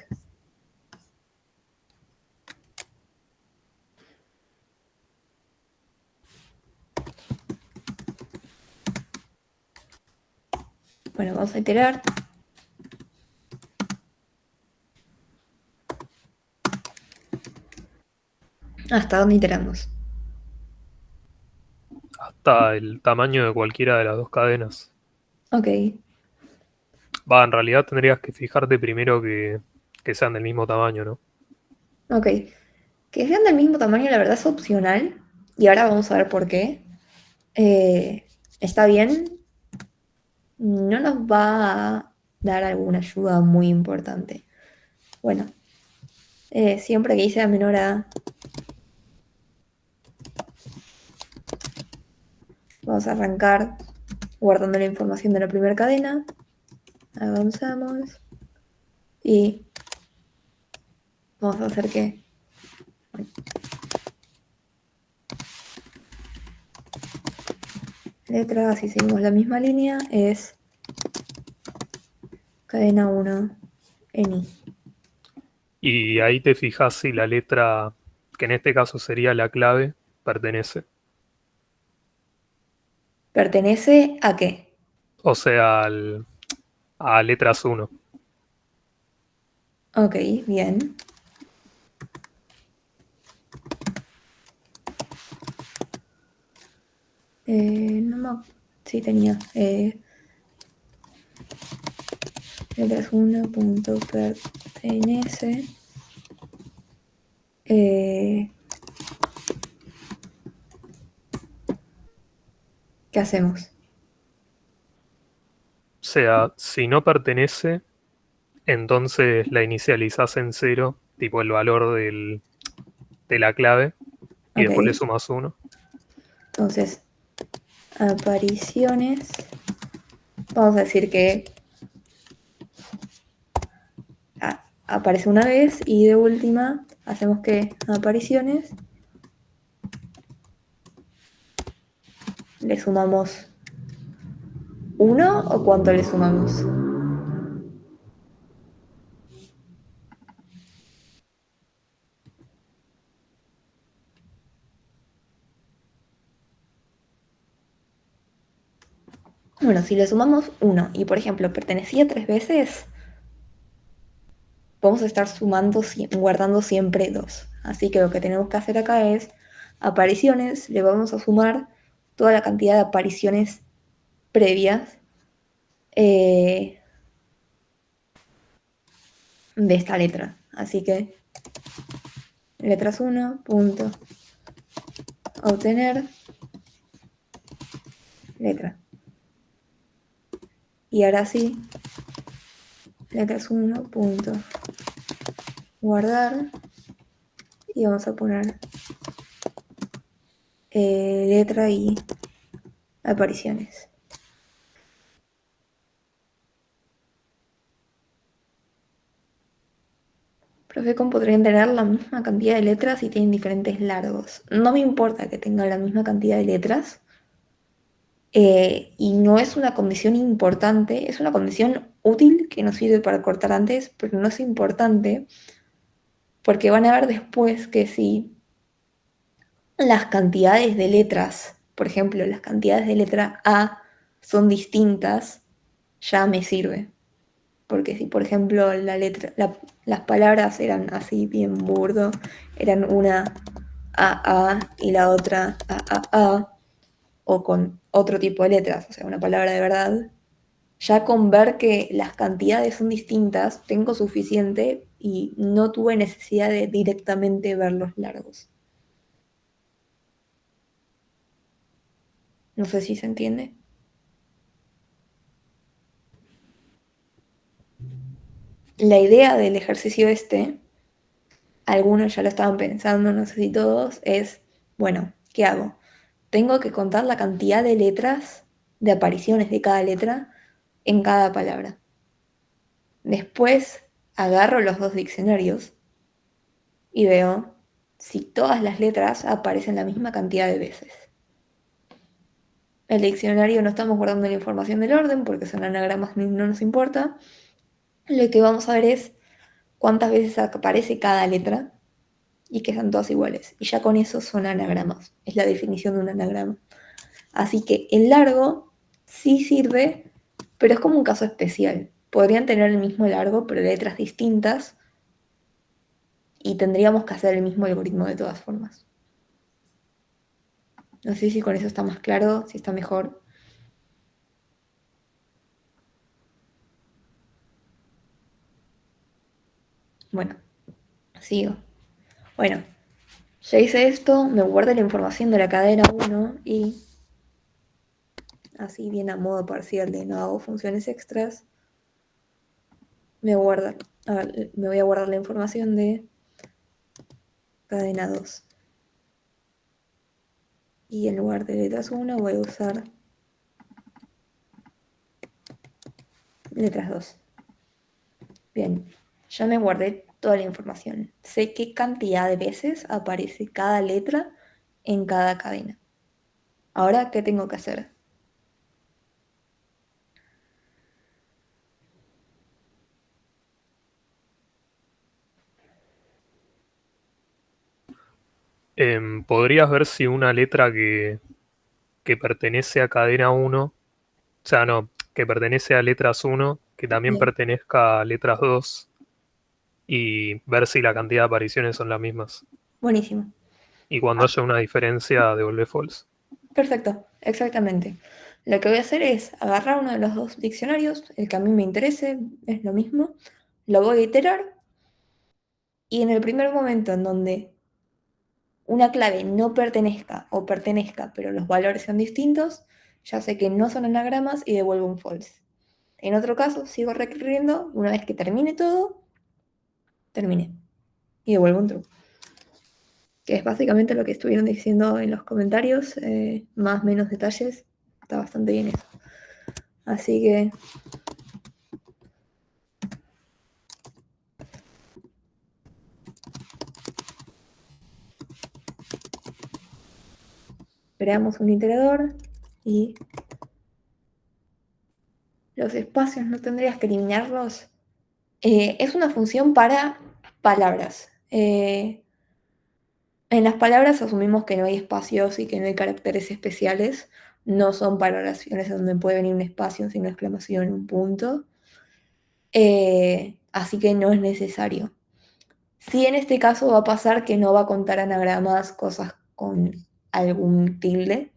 Bueno, vamos a iterar. ¿Hasta dónde iteramos? Hasta el tamaño de cualquiera de las dos cadenas. Ok, Va, en realidad tendrías que fijarte primero que sean del mismo tamaño, ¿no? ok. Que sean del mismo tamaño, la verdad es opcional. Y ahora vamos a ver por qué. Está bien, no nos va a dar alguna ayuda muy importante. Bueno, siempre que sea menor a, vamos a arrancar guardando la información de la primera cadena. Avanzamos. Y vamos a hacer que... letra, si seguimos la misma línea, es cadena 1 en I. Y ahí te fijas si la letra, que en este caso sería la clave, pertenece. ¿Pertenece a qué? O sea, a letras 1. Ok, bien. No me... Sí tenía. Letras 1 punto pertenece. ¿Qué hacemos? O sea, si no pertenece, entonces la inicializás en 0, tipo el valor de la clave, y Ok, después le sumas 1. entonces, apariciones. Vamos a decir que aparece una vez y de última hacemos que apariciones le sumamos 1 o cuánto le sumamos. Bueno, si le sumamos 1 y por ejemplo pertenecía 3 veces, vamos a estar sumando, guardando siempre 2. Así que lo que tenemos que hacer acá es apariciones, le vamos a sumar toda la cantidad de apariciones previas de esta letra. Así que letras 1, punto, obtener, letra. Y ahora sí, letras 1, punto, guardar. Y vamos a poner letra y apariciones. Profe, ¿cómo podrían tener la misma cantidad de letras si tienen diferentes largos? No me importa que tengan la misma cantidad de letras. Y no es una condición importante, es una condición útil que nos sirve para cortar antes, pero no es importante porque van a ver después que si las cantidades de letras, por ejemplo, las cantidades de letra A son distintas, ya me sirve. Porque si, por ejemplo, las palabras eran así bien burdo, eran una A y la otra A, o con otro tipo de letras, o sea, una palabra de verdad, ya con ver que las cantidades son distintas, tengo suficiente y no tuve necesidad de directamente ver los largos. No sé si se entiende. La idea del ejercicio este, algunos ya lo estaban pensando, no sé si todos, es, bueno, ¿qué hago? Tengo que contar la cantidad de letras, de apariciones de cada letra en cada palabra. Después agarro los dos diccionarios y veo si todas las letras aparecen la misma cantidad de veces. El diccionario no estamos guardando la información del orden porque son anagramas, no nos importa. Lo que vamos a ver es cuántas veces aparece cada letra y que sean todas iguales. Y ya con eso son anagramas. Es la definición de un anagrama. Así que el largo sí sirve, pero es como un caso especial. Podrían tener el mismo largo, pero letras distintas, y tendríamos que hacer el mismo algoritmo de todas formas. No sé si con eso está más claro, si está mejor. Bueno, sigo. Bueno, ya hice esto, me guarda la información de la cadena 1 y así bien a modo parcial de no hago funciones extras, me guarda, me voy a guardar la información de cadena 2. Y en lugar de letras 1 voy a usar letras 2. Bien, ya me guardé toda la información. Sé qué cantidad de veces aparece cada letra en cada cadena. Ahora, ¿qué tengo que hacer? Podrías ver si una letra que pertenece a cadena uno, o sea, no, que pertenece a letras uno, que también Bien, pertenezca a letras 2, y ver si la cantidad de apariciones son las mismas. buenísimo. Y cuando Ah, haya una diferencia, devuelve false. perfecto, exactamente. Lo que voy a hacer es agarrar uno de los dos diccionarios, el que a mí me interese, es lo mismo, lo voy a iterar y en el primer momento en donde una clave no pertenezca o pertenezca, pero los valores sean distintos, ya sé que no son anagramas y devuelvo un false. En otro caso, sigo recorriendo, una vez que termine todo, terminé y devuelvo un true. Que es básicamente lo que estuvieron diciendo en los comentarios, más menos detalles, está bastante bien eso. Así que creamos un iterador y los espacios no tendrías que eliminarlos. Es una función para palabras. En las palabras asumimos que no hay espacios y que no hay caracteres especiales. No son para oraciones donde puede venir un espacio, un signo de exclamación, un punto. Así que no es necesario. Sí, en este caso va a pasar que no va a contar anagramas, cosas con algún tilde.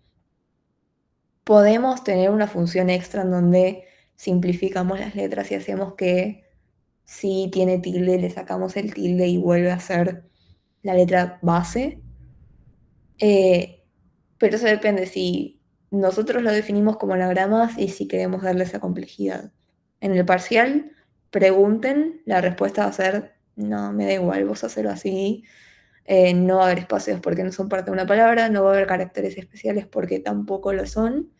Podemos tener una función extra en donde simplificamos las letras y hacemos que si tiene tilde le sacamos el tilde y vuelve a ser la letra base. Pero eso depende si nosotros lo definimos como anagramas y si queremos darle esa complejidad. En el parcial, pregunten, la respuesta va a ser, no, me da igual, vos hacelo así. No va a haber espacios porque no son parte de una palabra, no va a haber caracteres especiales porque tampoco lo son.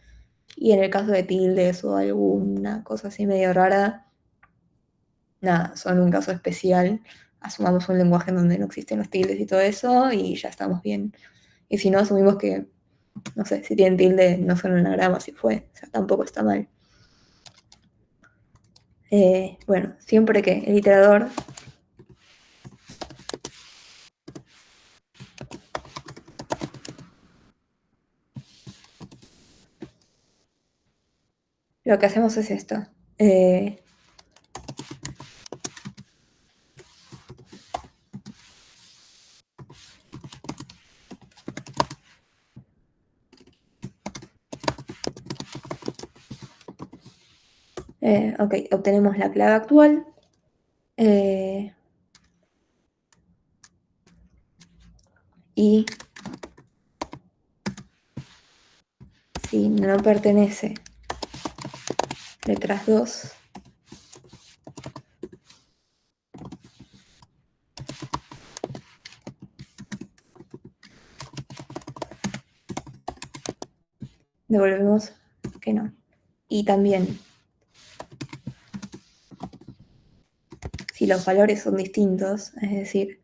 Y en el caso de tildes o alguna cosa así medio rara, nada, son un caso especial. Asumamos un lenguaje en donde no existen los tildes y todo eso y ya estamos bien. Y si no, asumimos que, no sé, si tienen tilde no son anagramas y fue, o sea, tampoco está mal. Bueno, siempre que el iterador lo que hacemos es esto. Ok, obtenemos la clave actual. Y si no pertenece letras 2, devolvemos que no. Y también, si los valores son distintos, es decir,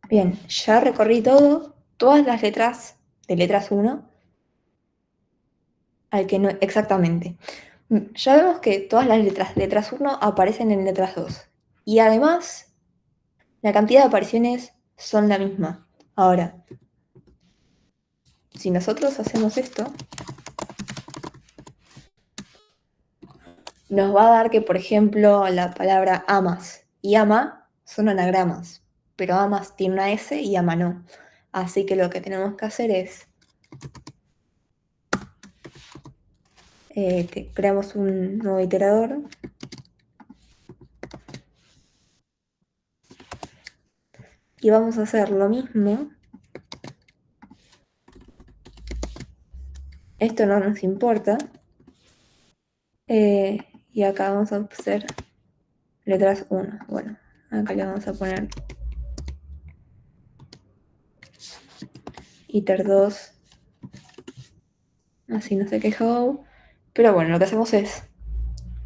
bien, ya recorrí todo, todas las letras de letras 1 al que no, exactamente. Ya vemos que todas las letras 1 aparecen en letras 2. Y además, la cantidad de apariciones son la misma. Ahora, si nosotros hacemos esto, nos va a dar que, por ejemplo, la palabra amas y ama son anagramas, pero amas tiene una S y ama no. Así que lo que tenemos que hacer es, creamos un nuevo iterador. Y vamos a hacer lo mismo. Esto no nos importa. Y acá vamos a hacer letras 1. Bueno, acá le vamos a poner iter 2. Así no se queja. Pero bueno, lo que hacemos es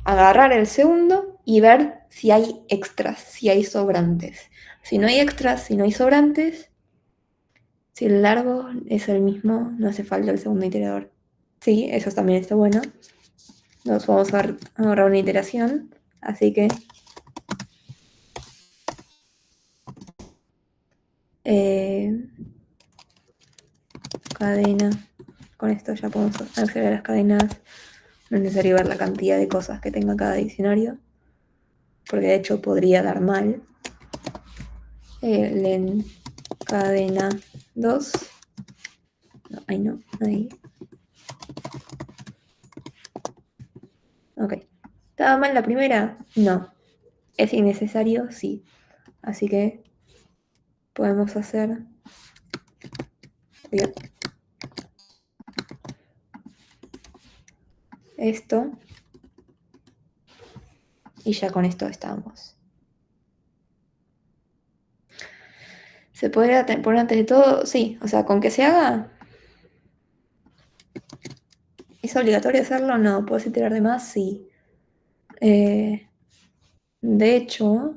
agarrar el segundo y ver si hay extras, si hay sobrantes. Si no hay extras, si no hay sobrantes, si el largo es el mismo, no hace falta el segundo iterador. Sí, eso también está bueno. Nos vamos a ahorrar una iteración, así que cadena. Con esto ya podemos acceder a las cadenas. No es necesario ver la cantidad de cosas que tenga cada diccionario, porque de hecho podría dar mal. Len cadena 2. No, ahí no, ahí. Ok. ¿Estaba mal la primera? No. ¿Es innecesario? Sí. Así que podemos hacer... Bien. Esto. Y ya con esto estamos. ¿Se podría poner antes de todo? Sí. O sea, con que se haga... ¿Es obligatorio hacerlo? No. ¿Puedes iterar de más? Sí. De hecho...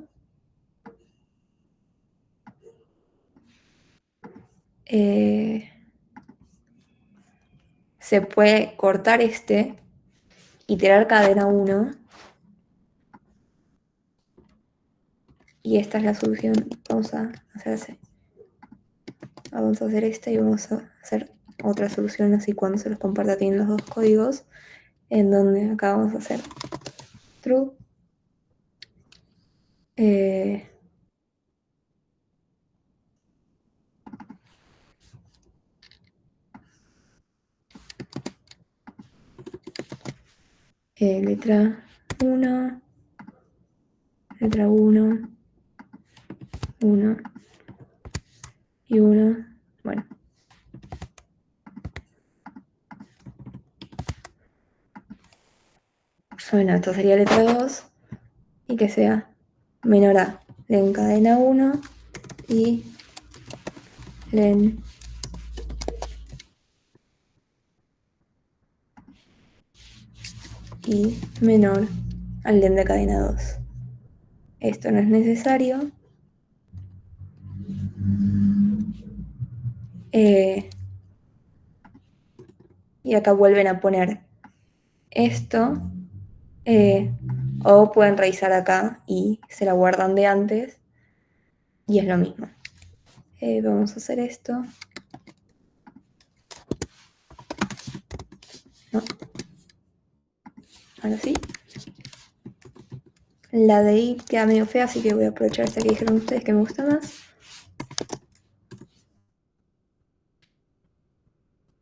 se puede cortar este, iterar cadena 1, y esta es la solución. Vamos a hacer esta y vamos a hacer otra solución así cuando se los comparta tienen los dos códigos, en donde acá vamos a hacer true. Letra 1, letra 1, 1 y 1. Bueno. Bueno, esto sería letra 2 y que sea menor a len cadena 1 y len y menor al len de cadena 2. Esto no es necesario. Y acá vuelven a poner esto. O pueden revisar acá y se la guardan de antes. Y es lo mismo. Vamos a hacer esto. No. Ahora sí. La de I queda medio fea, así que voy a aprovechar esta que dijeron ustedes que me gusta más.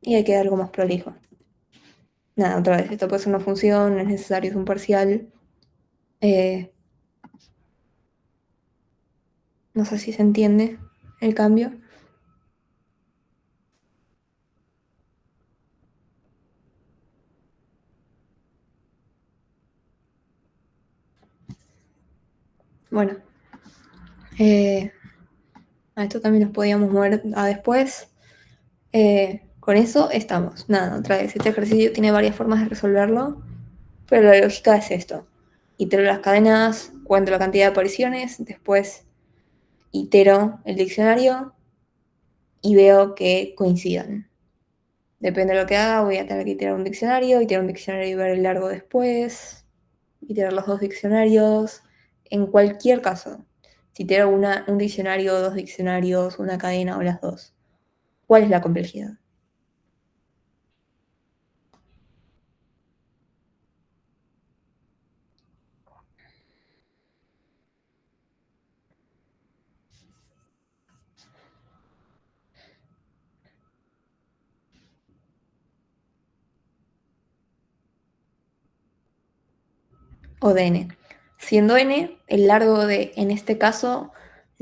Y hay que dar algo más prolijo. Nada, otra vez, esto puede ser una función, no es necesario, es un parcial. No sé si se entiende el cambio. Bueno. A esto también nos podíamos mover a después. Con eso estamos. Nada, otra vez, este ejercicio tiene varias formas de resolverlo, pero la lógica es esto. Itero las cadenas, cuento la cantidad de apariciones, después itero el diccionario y veo que coincidan. Depende de lo que haga, voy a tener que iterar un diccionario y ver el largo después, iterar los dos diccionarios. En cualquier caso, si itero un diccionario, dos diccionarios, una cadena o las dos, ¿cuál es la complejidad? O de n. Siendo n, el largo de, en este caso,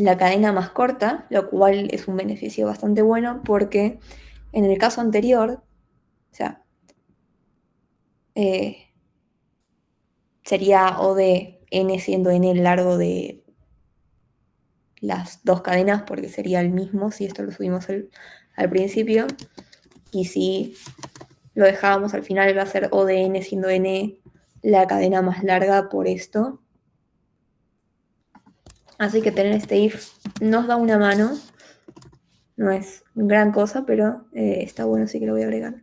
la cadena más corta, lo cual es un beneficio bastante bueno porque en el caso anterior, o sea, sería O de n siendo n el largo de las dos cadenas, porque sería el mismo si esto lo subimos al principio, y si lo dejábamos al final va a ser O de n siendo n la cadena más larga por esto. Así que tener este if nos da una mano. No es gran cosa, pero está bueno, sí que lo voy a agregar.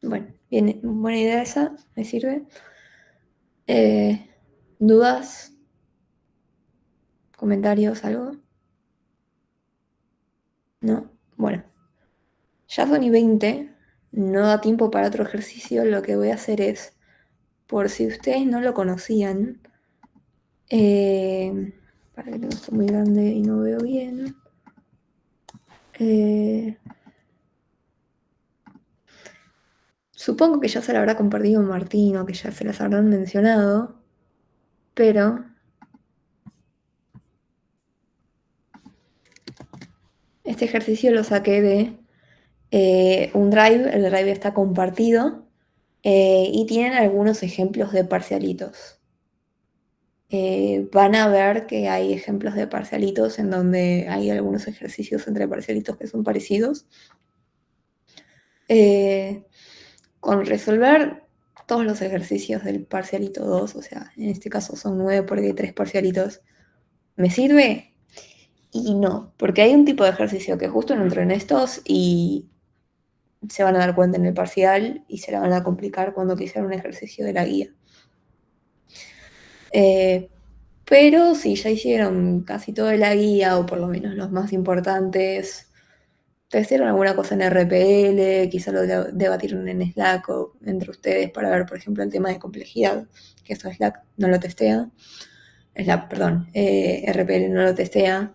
Bueno, bien, buena idea esa, me sirve. ¿Dudas? ¿Comentarios? ¿Algo? ¿No? Bueno, ya son y 20, no da tiempo para otro ejercicio. Lo que voy a hacer es, por si ustedes no lo conocían, para que tengo esto muy grande y no veo bien. Supongo que ya se la habrá compartido Martín o que ya se las habrán mencionado, pero este ejercicio lo saqué de un drive, el drive está compartido y tienen algunos ejemplos de parcialitos. Van a ver que hay ejemplos de parcialitos en donde hay algunos ejercicios entre parcialitos que son parecidos. Con resolver todos los ejercicios del parcialito 2, o sea, en este caso son 9 porque hay 3 parcialitos, ¿me sirve? Y no, porque hay un tipo de ejercicio que justo no entró en estos y se van a dar cuenta en el parcial y se la van a complicar cuando quisieran un ejercicio de la guía. Pero si ya hicieron casi todo de la guía, o por lo menos los más importantes, te hicieron alguna cosa en RPL, quizá lo debatieron en Slack o entre ustedes para ver, por ejemplo, el tema de complejidad, que eso Slack no lo testea. Slack, perdón, RPL no lo testea.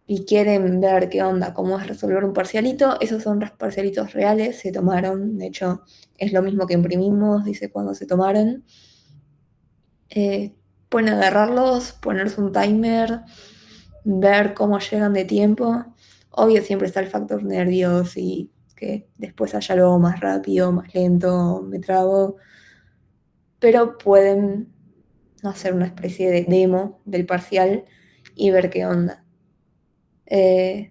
Y quieren ver qué onda, cómo es resolver un parcialito, esos son los parcialitos reales, se tomaron, de hecho es lo mismo que imprimimos, dice cuando se tomaron. Pueden agarrarlos, ponerse un timer, ver cómo llegan de tiempo. Obvio siempre está el factor nervios y que después haya algo más rápido, más lento, me trabo, pero pueden hacer una especie de demo del parcial y ver qué onda.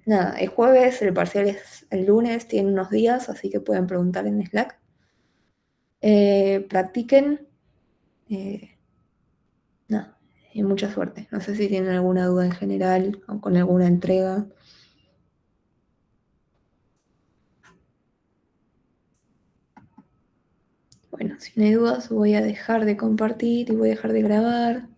Nada, el jueves, el parcial es el lunes, tienen unos días, así que pueden preguntar en Slack. Practiquen. Nada, y mucha suerte. No sé si tienen alguna duda en general o con alguna entrega. Bueno, si no hay dudas, voy a dejar de compartir y voy a dejar de grabar.